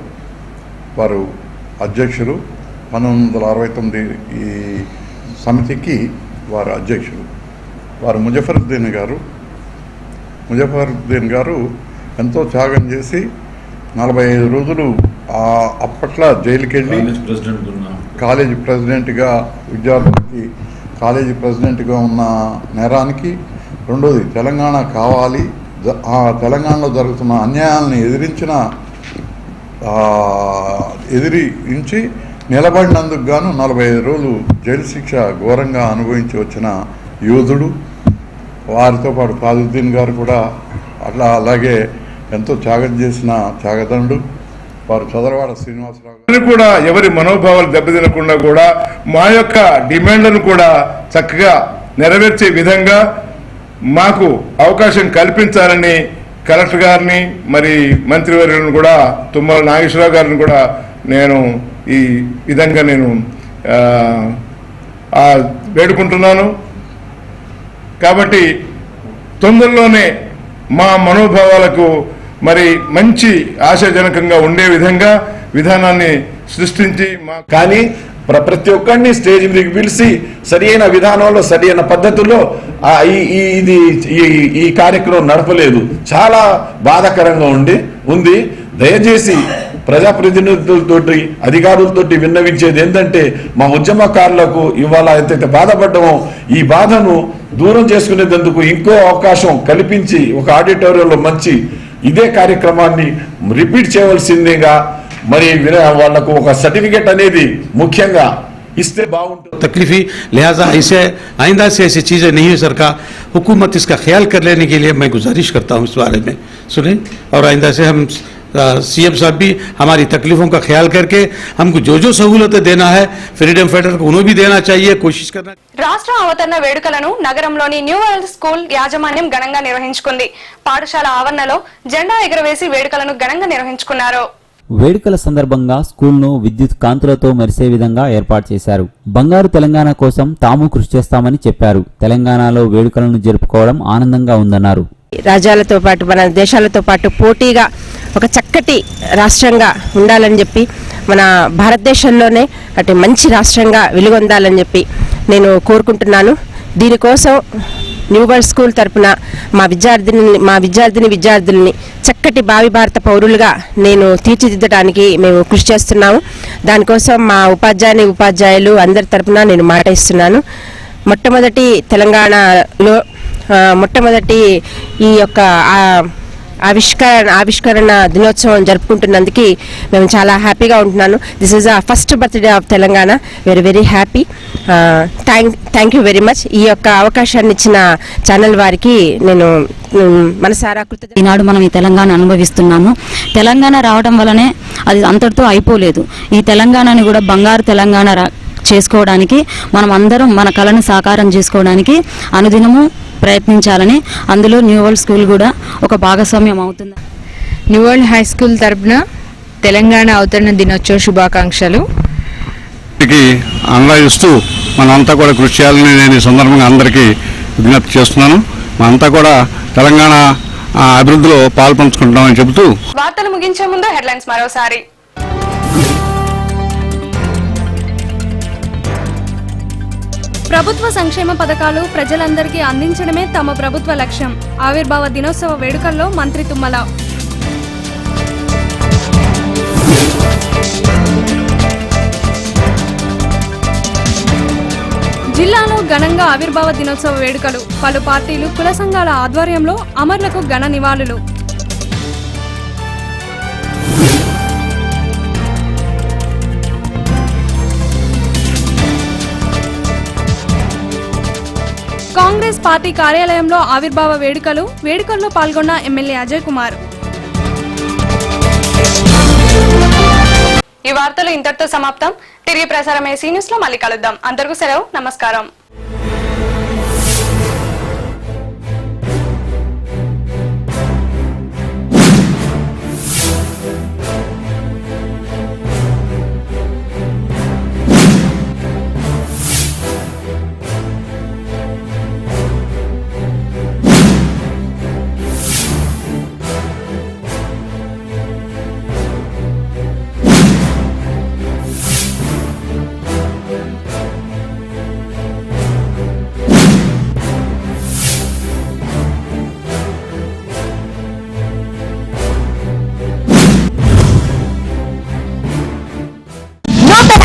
Speaker 17: వారు అధ్యక్షులు. 1969 ఈ సమితికి వారు అధ్యక్షుడు. వారు ముజఫరుద్దీన్ గారు ఎంతో త్యాగం చేసి 45 రోజులు అప్పట్లో జైలుకి వెళ్ళి కాలేజీ ప్రెసిడెంట్గా, విద్యార్థులకి కాలేజీ ప్రెసిడెంట్గా ఉన్న నేరానికి, రెండోది తెలంగాణ కావాలి, ఆ తెలంగాణలో జరుగుతున్న అన్యాయాలను ఎదిరించి నిలబడినందుకు గాను 45 రోజులు జైలు శిక్ష ఘోరంగా అనుభవించి వచ్చిన యోధుడు. వారితో పాటు తాజుద్దీన్ గారు కూడా అలాగే ఎంతో త్యాగం చేసిన త్యాగదండు. వారు చదరవాడ శ్రీనివాసరావు
Speaker 18: కూడా ఎవరి మనోభావాలు దెబ్బతినకుండా కూడా మా యొక్క డిమాండ్లను కూడా చక్కగా నెరవేర్చే విధంగా మాకు అవకాశం కల్పించాలని కలెక్టర్ గారిని, మరి మంత్రివర్యులను కూడా, తుమ్మల నాగేశ్వరరావు గారిని కూడా నేను ఈ విధంగా వేడుకుంటున్నాను. కాబట్టి తొందరలోనే మా మనోభావాలకు మరి మంచి ఆశాజనకంగా ఉండే విధంగా విధానాన్ని సృష్టించి
Speaker 19: కానీ ప్రతి ఒక్కరిని స్టేజ్ మీదకి పిలిచి సరి అయిన విధానంలో, సరి అయిన పద్ధతుల్లో ఈ కార్యక్రమం నడపలేదు. చాలా బాధాకరంగా ఉంది. దయచేసి ప్రజాప్రతినిధులతోటి, అధికారులతోటి విన్నవించేది ఏంటంటే, మా ఉద్యమకారులకు ఇవాళ ఎంతైతే బాధపడ్డామో ఈ బాధను దూరం చేసుకునేందుకు ఇంకో అవకాశం కల్పించి ఒక ఆడిటోరియంలో మంచి ఇదే కార్యక్రమాన్ని రిపీట్ చేయవలసిందిగా, మరి వాళ్లకు ఒక సర్టిఫికెట్ అనేది ముఖ్యంగా इस
Speaker 20: तकलीफी, लिहाजा ऐसे आइंदा से ऐसी चीज़ें नहीं हो सका। हुकूमत इसका ख्याल कर लेने के लिए मैं गुजारिश करता हूँ इस बारे में सुने, और आइंदा से हम सीएम साहब भी हमारी तकलीफों का ख्याल करके हमको जो सहूलतें देना है फ्रीडम फाइटर को उन्हें भी देना चाहिए, कोशिश करना।
Speaker 2: రాష్ట్ర అవతరణ వేడుకలను నగరంలోని న్యూ వరల్డ్ స్కూల్ యాజమాన్యం ఘనంగా నిర్వహించుకుంది. పాఠశాల ఆవరణలో జెండా ఎగురవేసి వేడుకలను ఘనంగా నిర్వహించుకున్నారు.
Speaker 4: వేడుకల సందర్భంగా స్కూల్ను విద్యుత్ కాంతులతో మెరిసే విధంగా ఏర్పాటు చేశారు. బంగారు తెలంగాణ కోసం తాము కృషి చేస్తామని చెప్పారు. తెలంగాణలో వేడుకలను జరుపుకోవడం ఆనందంగా ఉందన్నారు.
Speaker 21: రాజ్యాలతో పాటు మన దేశాలతో పాటు పోటీగా ఒక చక్కటి రాష్ట్రంగా ఉండాలని చెప్పి, మన భారతదేశంలోనే అటు మంచి రాష్ట్రంగా వెలుగొందాలని చెప్పి నేను కోరుకుంటున్నాను. దీనికోసం న్యూ వరల్డ్ స్కూల్ తరపున మా విద్యార్థిని చక్కటి భావి భారత పౌరులుగా నేను తీర్చిదిద్దడానికి మేము కృషి చేస్తున్నాము. దానికోసం మా ఉపాధ్యాయులు అందరి తరపున నేను మాట ఇస్తున్నాను. మొట్టమొదటి ఈ యొక్క ఆవిష్కరణ దినోత్సవం జరుపుకుంటున్నందుకు మేము చాలా హ్యాపీగా ఉంటున్నాను. దిస్ ఈజ్ ఆ first birthday of Telangana. Very happy. Thank you very much. ఈ యొక్క అవకాశాన్ని ఇచ్చిన ఛానల్ వారికి నేను మనసారా కృతజ్ఞత.
Speaker 22: ఈనాడు మనం ఈ తెలంగాణ అనుభవిస్తున్నాము. తెలంగాణ రావడం వల్లనే అది అంతటితో అయిపోలేదు. ఈ తెలంగాణని కూడా బంగారు తెలంగాణ చేసుకోవడానికి మనం అందరం మన కళను సాకారం చేసుకోవడానికి అనుదినము ప్రయత్నించాలని, అందులో న్యూ వరల్డ్ స్కూల్ కూడా ఒక భాగస్వామ్యం అవుతుంది.
Speaker 23: న్యూ వరల్డ్ హై స్కూల్ తరపున తెలంగాణ అవతరణ దినోత్సవ శుభాకాంక్షలు
Speaker 15: అన్వయిస్తూ మనంతా కూడా కృషి చేయాలని నేను ఈ సందర్భంగా అందరికీ విజ్ఞప్తి చేస్తున్నాను. మనంతా కూడా తెలంగాణ అభివృద్ధిలో పాల్పంచుకుంటామని చెబుతూ
Speaker 2: వార్తలు ముగించే ముందు హెడ్లైన్స్ మరోసారి. ప్రభుత్వ సంక్షేమ పథకాలు ప్రజలందరికీ అందించడమే తమ ప్రభుత్వ లక్ష్యం. ఆవిర్భావ దినోత్సవ వేడుకల్లో మంత్రి తుమ్మల. జిల్లాలో ఘనంగా ఆవిర్భావ దినోత్సవ వేడుకలు. పలు పార్టీలు, కుల సంఘాల ఆధ్వర్యంలో అమరులకు ఘన నివాళులు. కాంగ్రెస్ పార్టీ కార్యాలయంలో ఆవిర్భావ వేడుకల్లో పాల్గొన్న ఎమ్మెల్యే అజయ్ కుమార్. ఈ వార్తలు ఇంతటితో సమాప్తం. తిరిగి ప్రసారమయ్యే సీ న్యూస్ లో మళ్ళీ కలుద్దాం. అందరికీ సెలవు. నమస్కారం.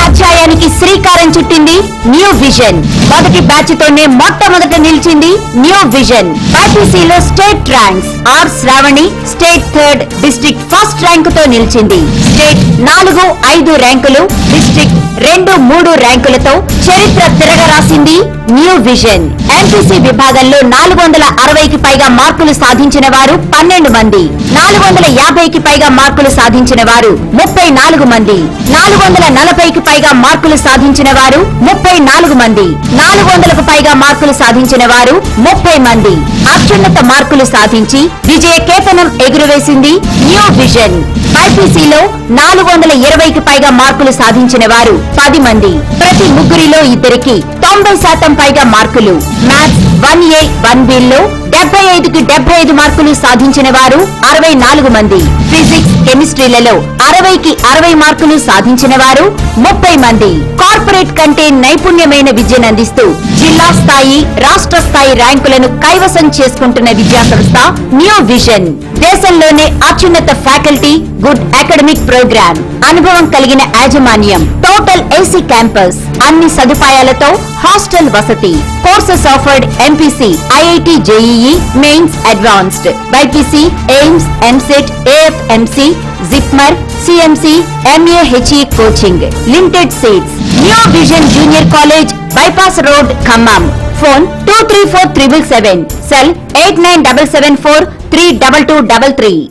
Speaker 1: అధ్యాయానికి శ్రీకారం చుట్టింది న్యూ విజన్. మొదటి బ్యాచ్ తోనే మొట్టమొదట నిలిచింది న్యూ విజన్. బైపీసీలో state ranks. R Sravani state 3rd, district 1st rank తో నిలిచింది. స్టేట్ 4, 5 ర్యాంకులు, డిస్ట్రిక్ట్ 2, 3 ర్యాంకులతో చరిత్ర తిరగరాసింది న్యూ విజన్. ఎంపీసీ విభాగంలో 460కి పైగా మార్కులు సాధించిన వారు 12 మంది, 450కి పైగా మార్కులు సాధించిన వారు 34 మంది, 440కి పైగా మార్కులు సాధించిన వారు 34 మంది, 400కు పైగా మార్కులు సాధించిన వారు 30 మంది. అత్యున్నత మార్కులు సాధించి విజయ కేతనం ఎగురవేసింది న్యూ విజన్. బైపీసీలో 420కి పైగా మార్కులు సాధించిన వారు 10 మంది. ప్రతి ముగ్గురిలో ఇద్దరికి 90% పైగా మార్కులు. మ్యాథ్స్ 1A 1Bలో 75కి 75 మార్కులు సాధించిన వారు 64 మంది. ఫిజిక్స్, కెమిస్ట్రీలలో 60కి 60 మార్కులు సాధించిన వారు 30 మంది. కార్పొరేట్ కంటే నైపుణ్యమైన విద్యను అందిస్తూ జిల్లా స్థాయి, రాష్ట్ర స్థాయి ర్యాంకులను కైవసం చేసుకుంటున్న విద్యా సంస్థ న్యూ విజన్. దేశంలోనే అత్యున్నత ఫ్యాకల్టీ, గుడ్ అకాడమిక్ ప్రోగ్రామ్, అనుభవం కలిగిన యాజమాన్యం, టోటల్ ఏసీ క్యాంపస్, అన్ని సదుపాయాలతో హాస్టల్ వసతి. Courses offered MPC, IIT JEE, mains advanced, BPC, AIIMS, EAMCET, AFMC, JIPMER, CMC, MAHE coaching. Limited seats. New vision junior college, bypass road, Khammam. Phone 234777, cell 8977432233.